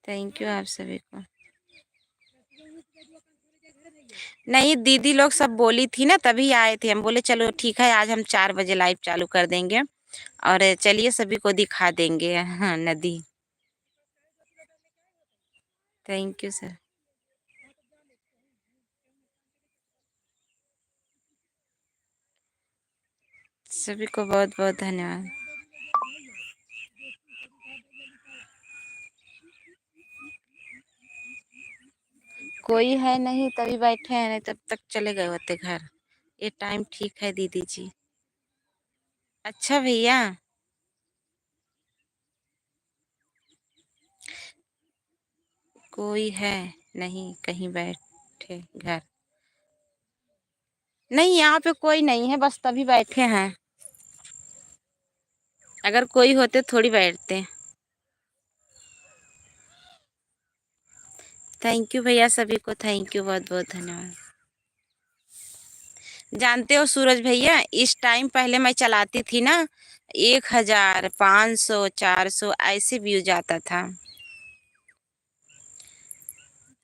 थैंक यू आप सभी को। नहीं दीदी लोग सब बोली थी ना तभी आए थे। हम बोले चलो ठीक है, आज हम 4 बजे लाइव चालू कर देंगे और चलिए सभी को दिखा देंगे, हाँ नदी। Thank you sir. सभी को बहुत बहुत धन्यवाद। कोई है नहीं तभी बैठे हैं, नहीं तब तक चले गए होते घर। ये टाइम ठीक है दीदी जी। अच्छा भैया, कोई है नहीं, कहीं बैठे घर। नहीं यहाँ पे कोई नहीं है, बस तभी बैठे हैं। अगर कोई होते थोड़ी बैठते। थैंक यू भैया सभी को, थैंक यू बहुत बहुत धन्यवाद। जानते हो सूरज भैया, इस टाइम पहले मैं चलाती थी ना, 1000 500 400 ऐसे व्यूज आता था।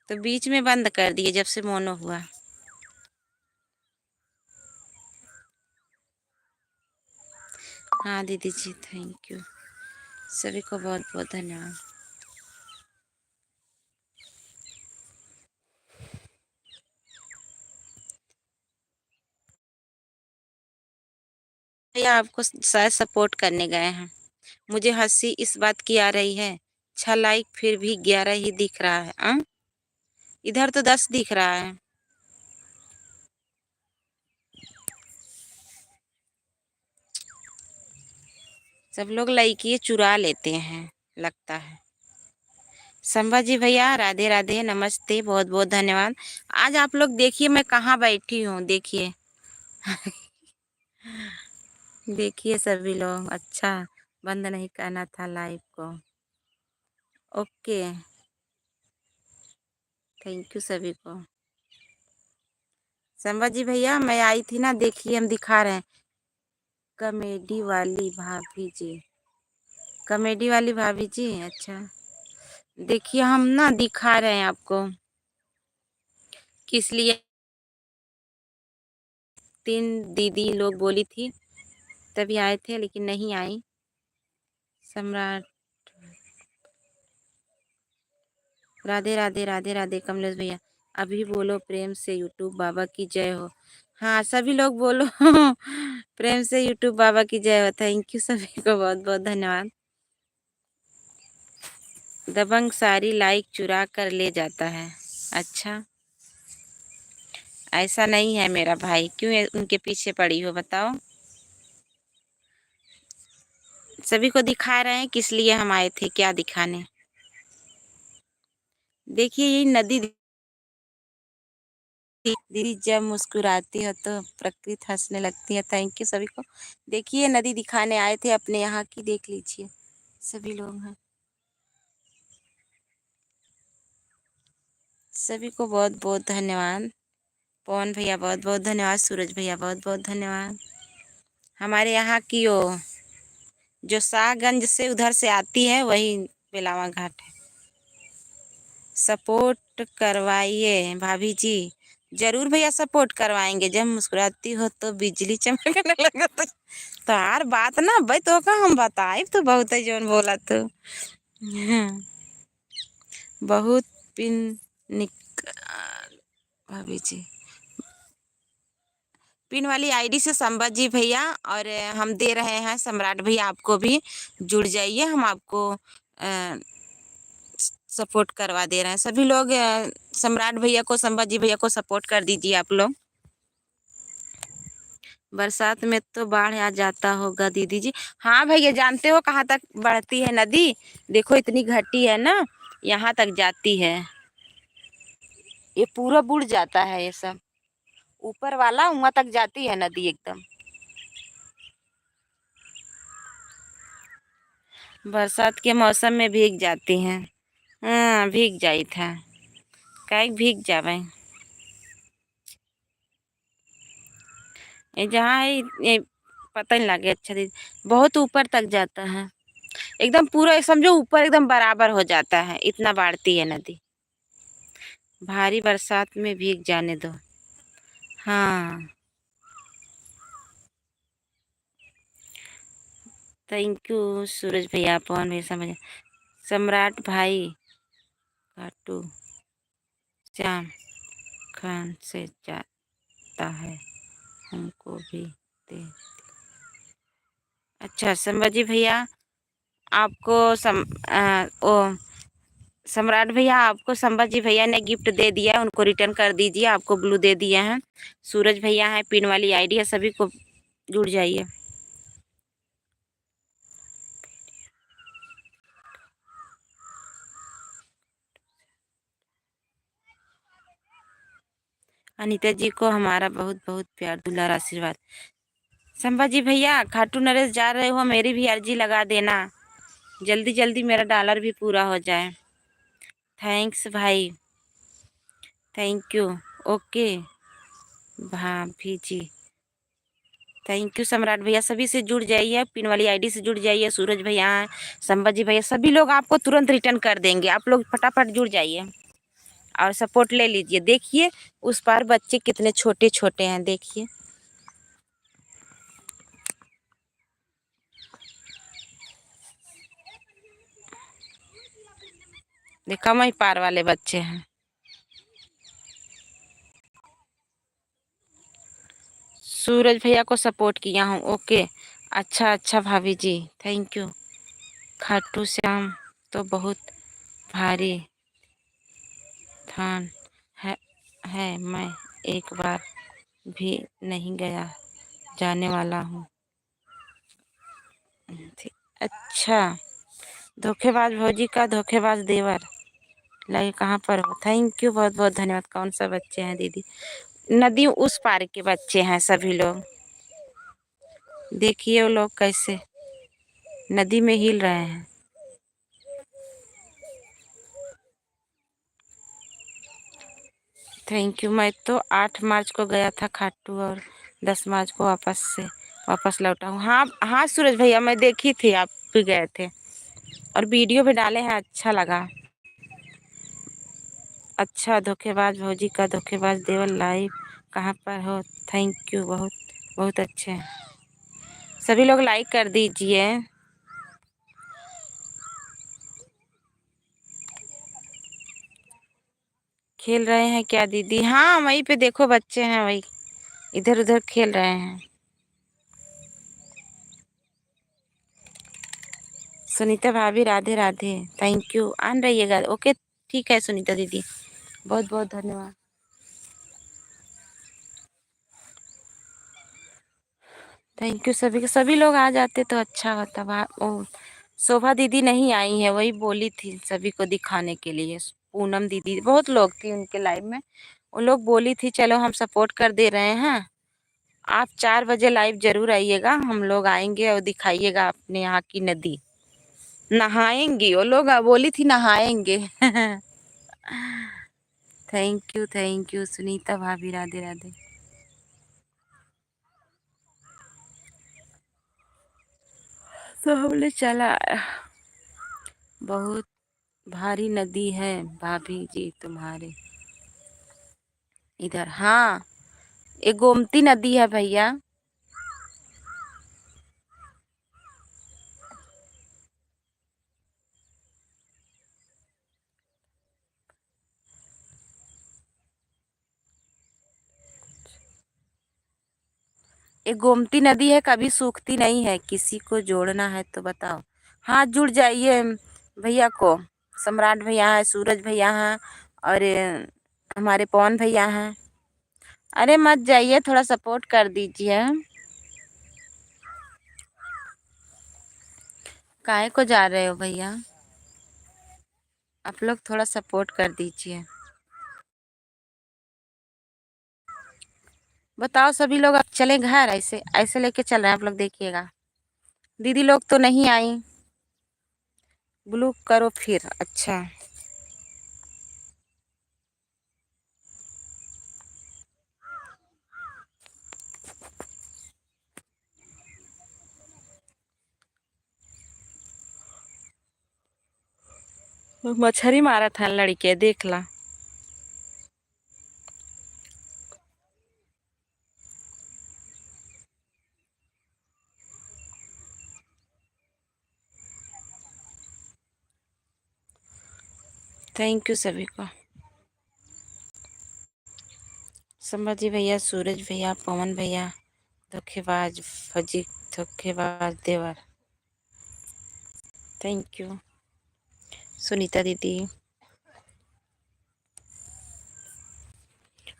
तो बीच में बंद कर दिए जब से मोनो हुआ। हाँ दीदी जी थैंक यू, सभी को बहुत बहुत धन्यवाद। भैया आपको शायद सपोर्ट करने गए हैं। मुझे हंसी इस बात की आ रही है, 6 लाइक फिर भी 11 ही दिख रहा है। इधर तो 10 दिख रहा है। सब लोग लड़की चुरा लेते हैं लगता है। संभाजी भैया राधे राधे, नमस्ते, बहुत बहुत धन्यवाद। आज आप लोग देखिए मैं कहाँ बैठी हूँ, देखिए देखिए सभी लोग। अच्छा, बंद नहीं करना था लाइव को। ओके, थैंक यू सभी को। संभाजी भैया मैं आई थी ना, देखिए हम दिखा रहे हैं। कॉमेडी वाली भाभी जी, कॉमेडी वाली भाभी जी, अच्छा देखिए हम ना दिखा रहे हैं आपको किस लिए। 3 दीदी लोग बोली थी तभी आए थे, लेकिन नहीं आई। सम्राट राधे राधे राधे राधे। कमलेश भैया अभी बोलो प्रेम से यूट्यूब बाबा की जय हो। हाँ सभी लोग बोलो प्रेम से यूट्यूब बाबा की जय हो। थैंक यू सभी को, बहुत बहुत धन्यवाद। दबंग सारी लाइक चुरा कर ले जाता है। अच्छा, ऐसा नहीं है मेरा भाई, क्यों उनके पीछे पड़ी हो बताओ। सभी को दिखा रहे हैं किस लिए हम आए थे, क्या दिखाने। देखिए ये नदी दीदी जब मुस्कुराती हो तो प्रकृति हंसने लगती है। थैंक यू सभी को। देखिए नदी दिखाने आए थे अपने यहाँ की, देख लीजिए सभी लोग हैं। सभी को बहुत बहुत धन्यवाद। पवन भैया बहुत बहुत धन्यवाद। सूरज भैया बहुत बहुत धन्यवाद। हमारे यहाँ की वो जो शाहगंज से उधर से आती है वही बेलावा घाट है। सपोर्ट करवाइए भाभी जी। जरूर भैया सपोर्ट करवाएंगे। जब मुस्कुराती हो तो बिजली चमकने लगा तो यार बात ना भाई तो का हम बताए तो बहुत है जोन बोला तो बहुत पिन निक भाभी जी पिन वाली आईडी से संभाजी जी भैया, और हम दे रहे हैं सम्राट भैया, आपको भी जुड़ जाइए। हम आपको सपोर्ट करवा दे रहे हैं। सभी लोग सम्राट भैया को, संभाजी भैया को सपोर्ट कर दीजिए आप लोग। बरसात में तो बाढ़ आ जाता होगा दीदी जी। हाँ भैया, जानते हो कहाँ तक बढ़ती है नदी? देखो इतनी घटी है ना, यहाँ तक जाती है। ये पूरा बुड़ जाता है, ये सब ऊपर वाला वहां तक जाती है नदी एकदम। बरसात के मौसम में भीग जाती हैं। हाँ भीग जाई था, काहे भीग जावे। ये जहाँ है ये पता नहीं लगे। अच्छा दीदी बहुत ऊपर तक जाता है, एकदम पूरा समझो ऊपर एकदम बराबर हो जाता है, इतना बढ़ती है नदी। भारी बरसात में भीग जाने दो। हाँ थैंक यू सूरज भैया, पवन भैया, समझ। सम्राट भाई काटू श्याम खान से जाता है, हमको भी दे। अच्छा संभाजी भैया आपको ओ सम्राट भैया आपको संभाजी भैया ने गिफ्ट दे दिया है, उनको रिटर्न कर दीजिए। आपको ब्लू दे दिया है। सूरज भैया है, पिन वाली आईडी है, सभी को जुड़ जाइए। अनीता जी को हमारा बहुत बहुत प्यार दुलार आशीर्वाद। संभाजी भैया खाटू नरेश जा रहे हो, मेरी भी अर्जी लगा देना, जल्दी जल्दी मेरा डॉलर भी पूरा हो जाए। थैंक्स भाई, थैंक यू। ओके भाभी जी, थैंक यू सम्राट भैया। सभी से जुड़ जाइए, पिन वाली आईडी से जुड़ जाइए। सूरज भैया हैं, संभाजी भैया, सभी लोग आपको तुरंत रिटर्न कर देंगे। आप लोग फटाफट जुड़ जाइए और सपोर्ट ले लीजिए। देखिए उस पार बच्चे कितने छोटे छोटे हैं, देखिए। देखा वही पार वाले बच्चे हैं। सूरज भैया को सपोर्ट किया हूँ, ओके। अच्छा अच्छा भाभी जी, थैंक यू। खाटू श्याम तो बहुत भारी थान है, मैं एक बार भी नहीं गया, जाने वाला हूँ। अच्छा, धोखेबाज भौजी का धोखेबाज देवर लगे कहाँ पर हो। थैंक यू, बहुत बहुत धन्यवाद। कौन सा बच्चे हैं दीदी? नदी उस पार के बच्चे हैं सभी लोग। देखिए वो लोग कैसे नदी में हिल रहे हैं। Thank you. मैं तो 8 मार्च को गया था खाटू और 10 मार्च को वापस लौटा हूँ। हाँ हाँ सूरज भैया, मैं देखी थी आप भी गए थे और वीडियो भी डाले हैं, अच्छा लगा। अच्छा, धोखेबाज भौजी का धोखेबाज देवर लाइव कहाँ पर हो? थैंक यू, बहुत बहुत अच्छे हैं। सभी लोग लाइक कर दीजिए। खेल रहे हैं क्या दीदी? हाँ वहीं पे देखो बच्चे हैं, वही इधर उधर खेल रहे हैं। सुनीता भाभी राधे राधे। थैंक यू, आन रहिएगा। ओके ठीक है सुनीता दीदी, बहुत बहुत धन्यवाद। Thank you. सभी लोग आ जाते तो अच्छा होता। ओ शोभा दीदी नहीं आई है, वही बोली थी सभी को दिखाने के लिए। पूनम दीदी, बहुत लोग थी उनके लाइव में। वो लोग बोली थी चलो हम सपोर्ट कर दे रहे हैं, आप 4 बजे लाइव जरूर आइएगा, हम लोग आएंगे और दिखाइएगा अपने यहाँ की नदी। नहाएंगी वो लोग, बोली थी नहाएंगे। थैंक यू सुनीता भाभी, राधे राधे। तो हमने चला, बहुत भारी नदी है भाभी जी तुम्हारे इधर। हाँ, एक गोमती नदी है भैया। एक गोमती नदी है, कभी सूखती नहीं है। किसी को जोड़ना है तो बताओ। हाँ जुड़ जाइए भैया को। सम्राट भैया है, सूरज भैया हैं और हमारे पवन भैया हैं। अरे मत जाइए, थोड़ा सपोर्ट कर दीजिए। काहे को जा रहे हो भैया? आप लोग थोड़ा सपोर्ट कर दीजिए। बताओ सभी लोग, अब चले घर? ऐसे ऐसे लेके चल रहे हैं आप लोग, देखिएगा। दीदी लोग तो नहीं आई। ब्लू करो फिर। अच्छा, मछली मारा था लड़के, देख ला। थैंक यू सभी को। संभाजी भैया, सूरज भैया, पवन भैया, धोखेबाज फजी, धोखेबाज देवर। थैंक यू सुनीता दीदी।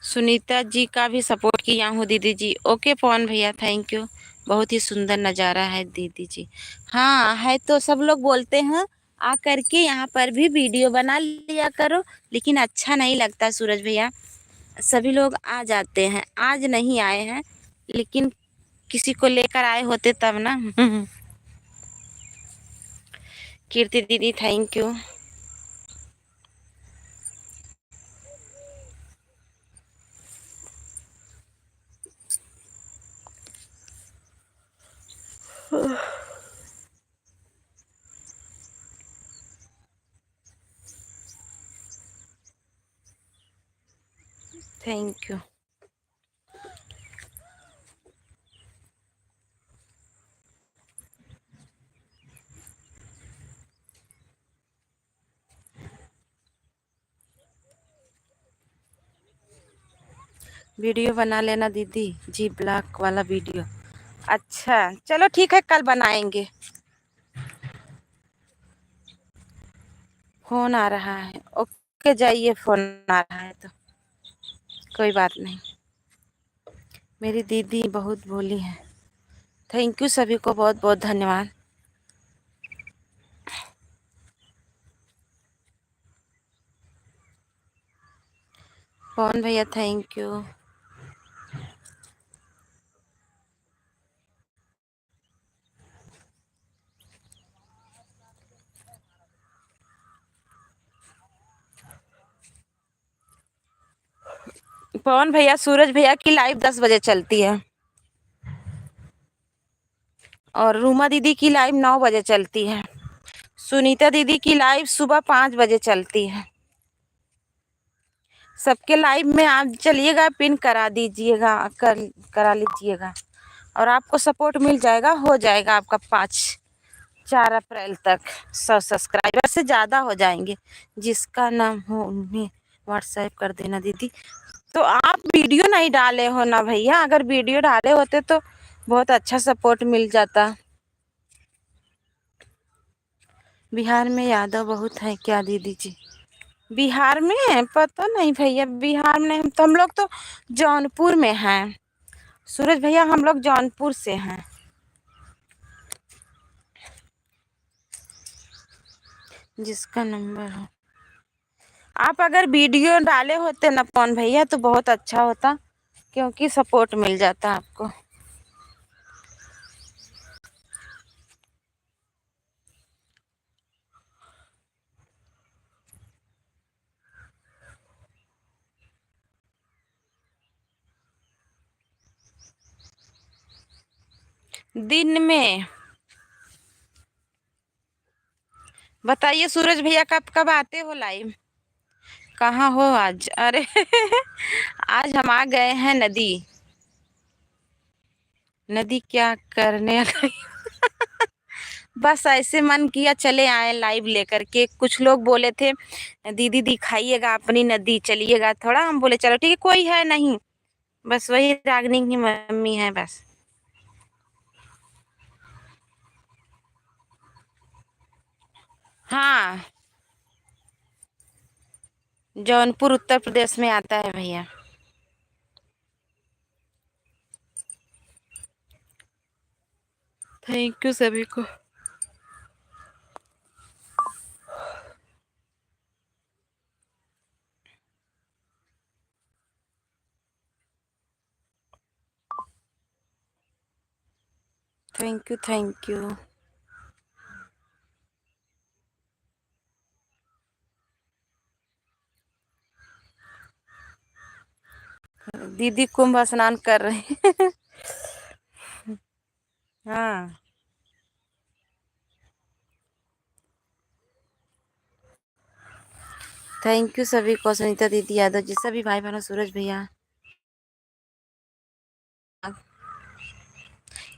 सुनीता जी का भी सपोर्ट किया हूँ दीदी जी। ओके पवन भैया, थैंक यू। बहुत ही सुंदर नज़ारा है दीदी जी। हाँ है, तो सब लोग बोलते हैं आ करके यहाँ पर भी वीडियो बना लिया करो, लेकिन अच्छा नहीं लगता सूरज भैया। सभी लोग आ जाते हैं, आज नहीं आए हैं, लेकिन किसी को लेकर आए होते तब ना। कीर्ति दीदी thank you. Thank you. Video बना लेना दीदी जी, ब्लॉक वाला वीडियो। अच्छा चलो ठीक है, कल बनाएंगे। फोन आ रहा है, ओके जाइए, फोन आ रहा है तो। कोई बात नहीं। मेरी दीदी बहुत भोली है। थैंक यू, सभी को बहुत बहुत धन्यवाद। पवन भैया थैंक यू। पवन भैया, सूरज भैया की लाइव 10 बजे चलती है और रूमा दीदी की लाइव 9 बजे चलती है। सुनीता दीदी की लाइव सुबह 5 बजे चलती है। सबके लाइव में आप चलिएगा, पिन करा दीजिएगा, करा लीजिएगा और आपको सपोर्ट मिल जाएगा। हो जाएगा आपका 4 अप्रैल तक 100 सब्सक्राइबर से ज़्यादा हो जाएंगे। जिसका नाम हो उन्हें व्हाट्सएप कर देना दीदी। तो आप वीडियो नहीं डाले हो ना भैया, अगर वीडियो डाले होते तो बहुत अच्छा सपोर्ट मिल जाता। बिहार में यादव बहुत है क्या दीदी जी? बिहार में पता नहीं भैया, बिहार में हम लोग तो जौनपुर में हैं। सूरज भैया हम लोग जौनपुर से हैं। जिसका नंबर हो, आप अगर वीडियो डाले होते ना पवन भैया तो बहुत अच्छा होता, क्योंकि सपोर्ट मिल जाता आपको। दिन में बताइए सूरज भैया, कब कब आते हो लाइव? कहाँ हो आज? अरे आज हम आ गए हैं नदी। नदी क्या करने गई? बस ऐसे मन किया चले आए लाइव लेकर के। कुछ लोग बोले थे दीदी दिखाइएगा अपनी नदी, चलिएगा थोड़ा। हम बोले चलो ठीक है, कोई है नहीं, बस वही रागनी की मम्मी है बस। हाँ, जौनपुर उत्तर प्रदेश में आता है भैया। थैंक यू सभी को। Thank you thank you. दीदी कुंभ स्नान कर रही है। हाँ, थैंक यू सभी को। सुनीता दीदी, यादव जी, सभी भाई बहनों, सूरज भैया।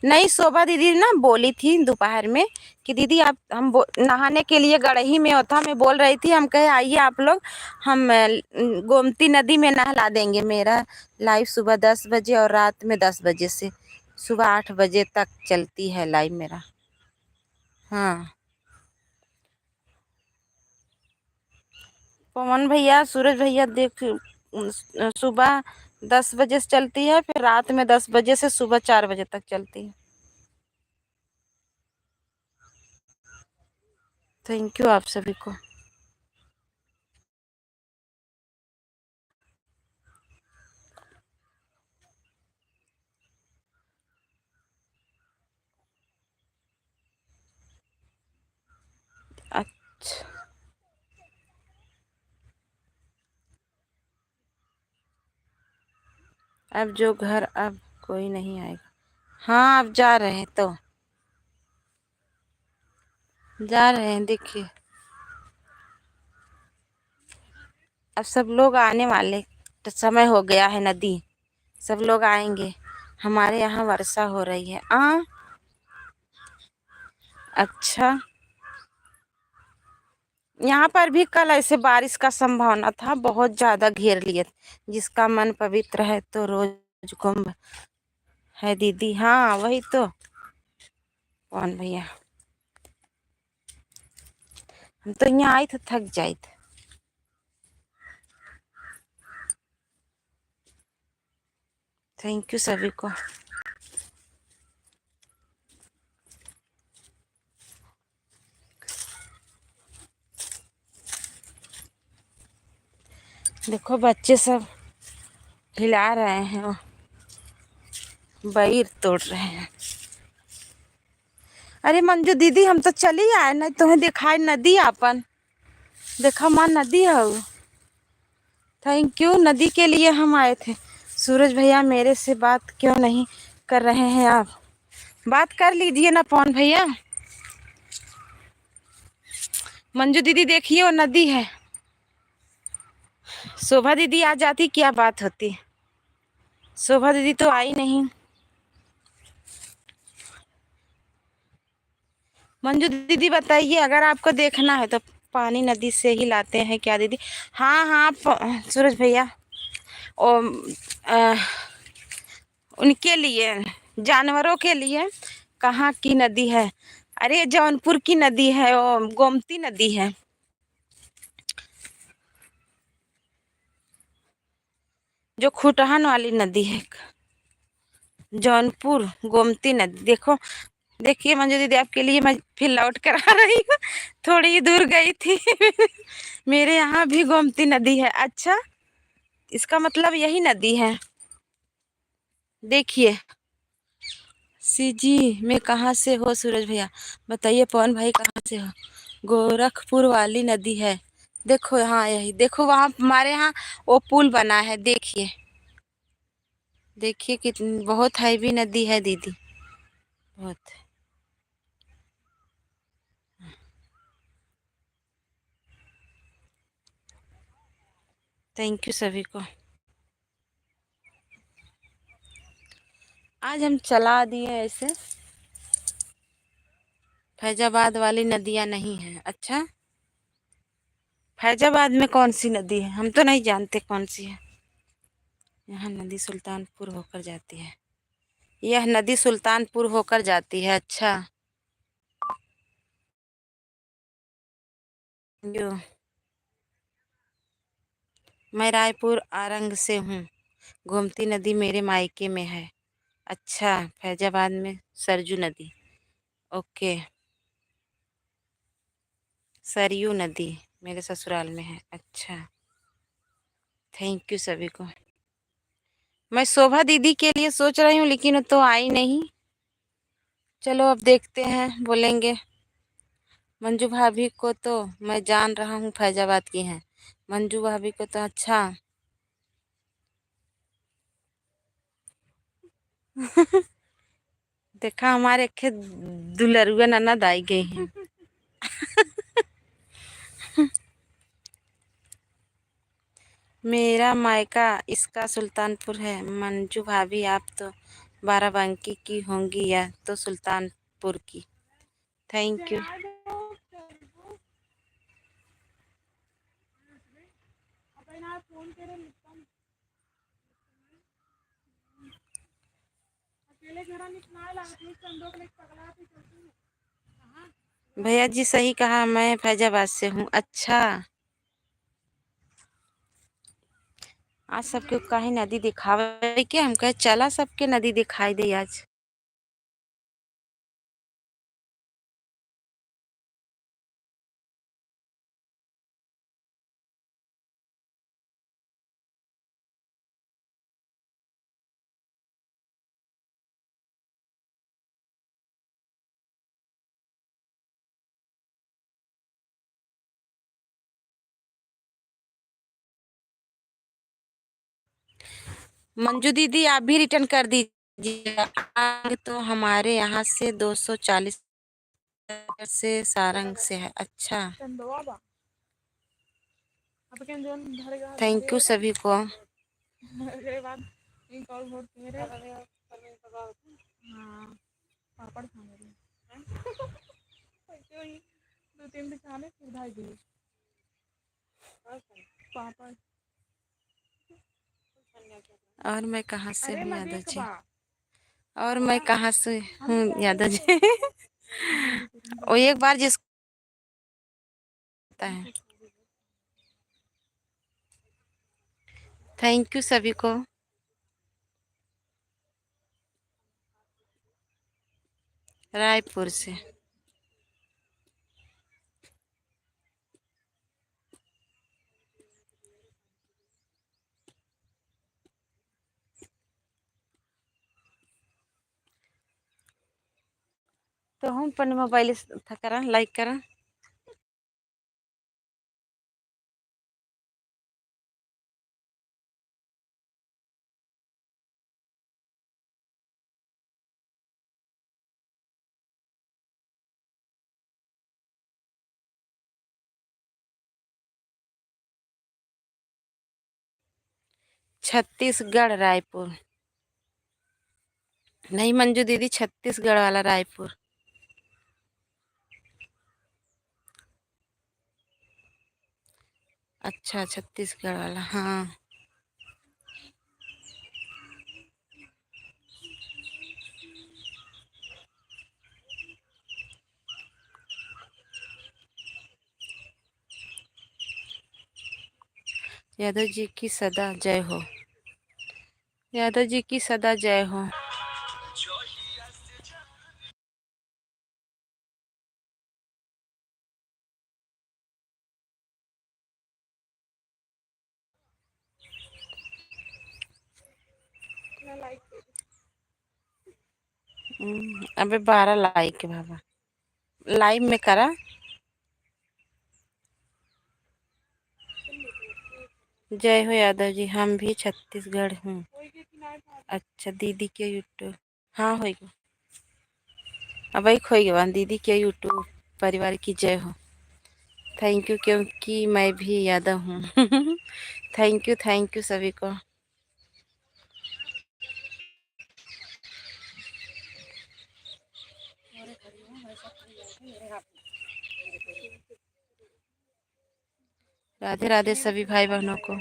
नहीं, शोभा दीदी ना बोली थी दोपहर में कि दीदी आप नहाने के लिए गड़ही में होता, मैं बोल रही थी, हम कहे आइए आप लोग, हम गोमती नदी में नहला देंगे। मेरा लाइव सुबह 10 बजे और रात में 10 बजे से सुबह 8 बजे तक चलती है लाइव मेरा। हाँ, पवन भैया, सूरज भैया देख, सुबह 10 बजे से चलती है, फिर रात में 10 बजे से सुबह 4 बजे तक चलती है। थैंक यू आप सभी को। अच्छा, अब जो घर अब कोई नहीं आएगा। हाँ, अब जा रहे हैं, तो जा रहे हैं, देखिए अब सब लोग आने वाले, तो समय हो गया है नदी, सब लोग आएंगे। हमारे यहाँ वर्षा हो रही है। अच्छा, यहाँ पर भी कल ऐसे बारिश का संभावना था, बहुत ज्यादा घेर लिए। जिसका मन पवित्र है तो रोज कुंभ है दीदी। हाँ वही तो। कौन भैया, हम तो यहाँ आई तो थक जाए थे। थैंक यू सभी को। देखो बच्चे सब हिला रहे हैं, बईर तोड़ रहे हैं। अरे मंजू दीदी हम तो चली आए, नहीं तुम्हें दिखाई नदी आपन देखा माँ नदी है। थैंक यू, नदी के लिए हम आए थे। सूरज भैया मेरे से बात क्यों नहीं कर रहे हैं आप? बात कर लीजिए ना पवन भैया। मंजू दीदी देखिए वो नदी है। शोभा दीदी आ जाती क्या बात होती। शोभा दीदी तो आई नहीं। मंजू दीदी बताइए, अगर आपको देखना है तो पानी नदी से ही लाते हैं क्या दीदी? हाँ हाँ सूरज भैया, ओ, अ, उनके लिए, जानवरों के लिए। कहाँ की नदी है? अरे जौनपुर की नदी है, वो गोमती नदी है। जो खुटहन वाली नदी है, जौनपुर गोमती नदी। देखो देखिए मंजू दीदी, आपके लिए मैं फिर लौट कर आ रही हूँ। थोड़ी ही दूर गई थी। मेरे यहाँ भी गोमती नदी है। अच्छा, इसका मतलब यही नदी है। देखिए सीजी में कहाँ से हो सूरज भैया? बताइए पवन भाई कहाँ से हो? गोरखपुर वाली नदी है। देखो हाँ यही देखो, वहाँ हमारे यहाँ वो पुल बना है, देखिए देखिए कितनी बहुत हैवी नदी है दीदी, बहुत। थैंक यू सभी को। आज हम चला दिए ऐसे। फैजाबाद वाली नदियाँ नहीं है। अच्छा, फैजाबाद में कौन सी नदी है? हम तो नहीं जानते कौन सी है। यहाँ नदी सुल्तानपुर होकर जाती है। यह नदी सुल्तानपुर होकर जाती है। अच्छा, जो मैं रायपुर आरंग से हूँ। गोमती नदी मेरे मायके में है। अच्छा, फैजाबाद में सरजू नदी। ओके, सरयू नदी मेरे ससुराल में है। अच्छा, थैंक यू सभी को। मैं शोभा दीदी के लिए सोच रही हूँ, लेकिन वो तो आई नहीं। चलो अब देखते हैं, बोलेंगे। मंजू भाभी को तो मैं जान रहा हूँ, फैजाबाद की हैं। मंजू भाभी को तो अच्छा। देखा हमारे खेत दुलरुआ ननद आई गई हैं। मेरा मायका इसका सुल्तानपुर है। मंजू भाभी आप तो बाराबंकी की होंगी या तो सुल्तानपुर की। Thank you. भैया जी सही कहा, मैं फैजाबाद से हूँ। अच्छा, आज सबके काहे नदी दिखावे के हम कहे चला सबके नदी दिखाई दे आज। मंजू दीदी आप भी रिटर्न कर दीजिए। आगे तो हमारे यहाँ से 240 से सारंग से है। अच्छा, थैंक यू सभी को। और मैं कहाँ से हूँ यादव जी? और मैं कहाँ से हूँ यादव जी? वो एक बार जिसको है। थैंक यू सभी को। रायपुर से। तो हम अपन मोबाइल था करा लाइक करा। छत्तीसगढ़ रायपुर। नहीं मंजू दीदी, छत्तीसगढ़ वाला रायपुर। अच्छा छत्तीसगढ़ वाला, हाँ। यादव जी की सदा जय हो। यादव जी की सदा जय हो। अबे 12 लाइक है बाबा, लाइव में करा। जय हो यादव जी, हम भी छत्तीसगढ़ हूँ। अच्छा दीदी के यूट्यूब, हाँ होगा। अब एक होगा दीदी के यूट्यूब परिवार की जय हो। थैंक यू, क्योंकि मैं भी यादव हूँ। थैंक यू सभी को। राधे राधे सभी भाई बहनों को।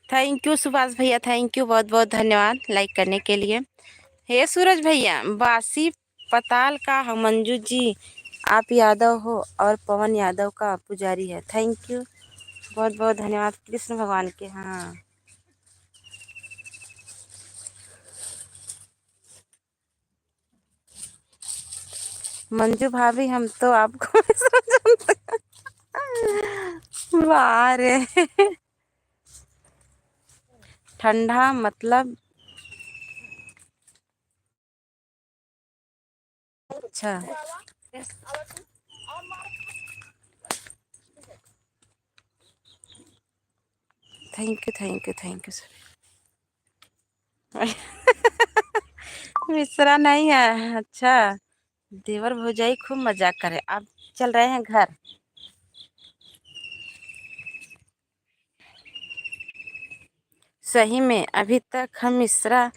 थैंक यू सुभाष भैया, थैंक यू, बहुत बहुत धन्यवाद लाइक करने के लिए। हे सूरज भैया, बासी पताल का मंजू जी, आप यादव हो और पवन यादव का पुजारी है। थैंक यू, बहुत बहुत धन्यवाद कृष्ण भगवान के। हाँ मंजू भाभी, हम तो आपको वाह रे। ठंडा मतलब अच्छा। Thank you thank you thank you sir. Mishra नहीं है, अच्छा। देवर भौजाई खूब मजाक करे, अब चल रहे हैं घर। सही में अभी तक हम मिश्रा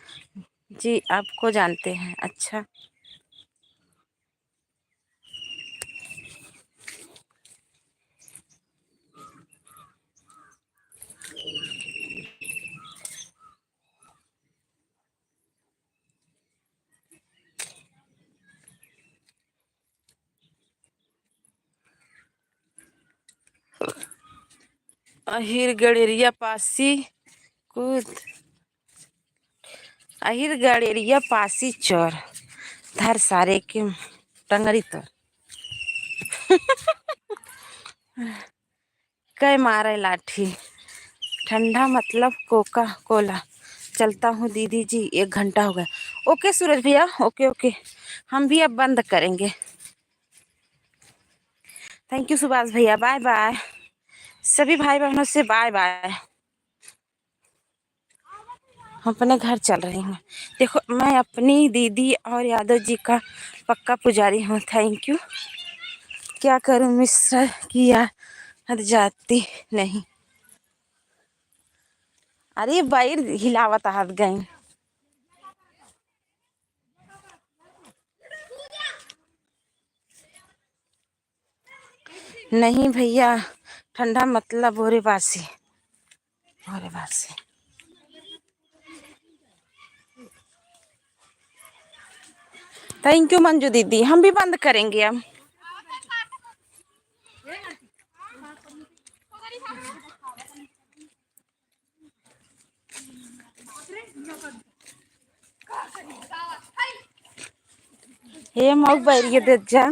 जी आपको जानते हैं। अच्छा अहिर गड़ेरिया पासी कूद, अहिर गड़ेरिया पासी चोर धर सारे के टंगड़ी तो कै मारे लाठी। ठंडा मतलब कोका कोला। चलता हूँ दीदी जी, 1 घंटा हो गया। ओके सूरज भैया, ओके ओके, हम भी अब बंद करेंगे। थैंक यू सुभाष भैया, बाय बाय सभी भाई बहनों से, बाय बाय। हम अपने घर चल रही हूँ। देखो मैं अपनी दीदी और यादव जी का पक्का पुजारी हूँ। Thank you. क्या करूं मिश्रा की याद जाती नहीं। अरे बाहर हिलावत हाथ गई। नहीं भैया ठंडा मतलब भोरे बासी, भोरे बासी। थैंक यू मंजू दीदी, हम भी बंद करेंगे अब। हे मग बैरिए देत जा।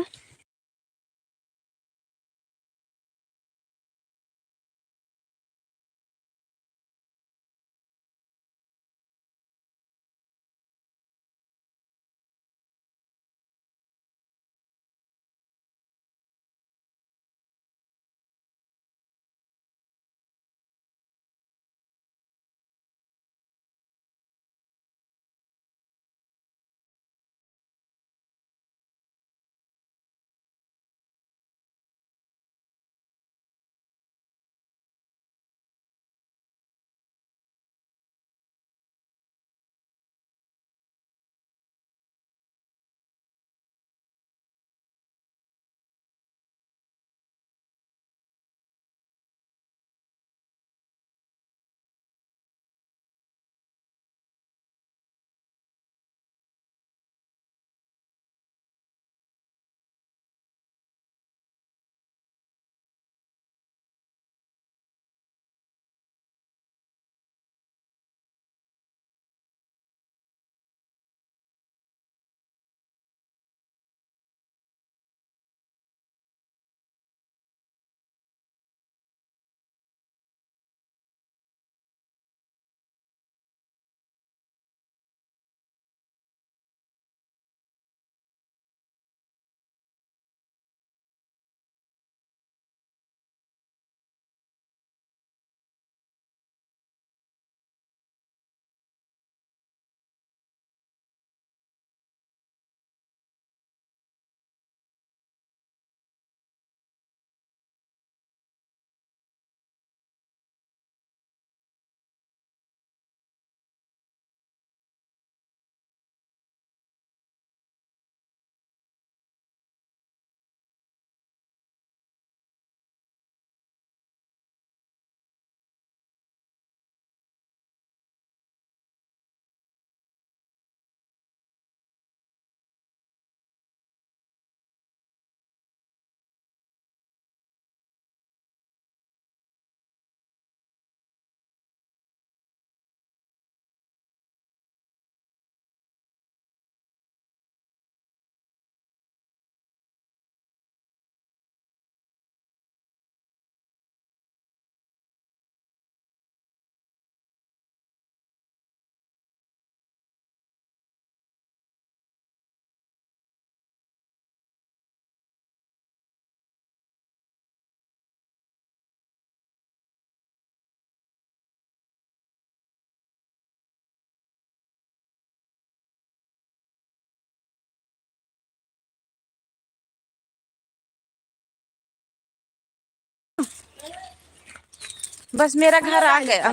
बस मेरा घर आ गया।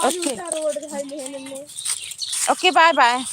Okay okay bye bye.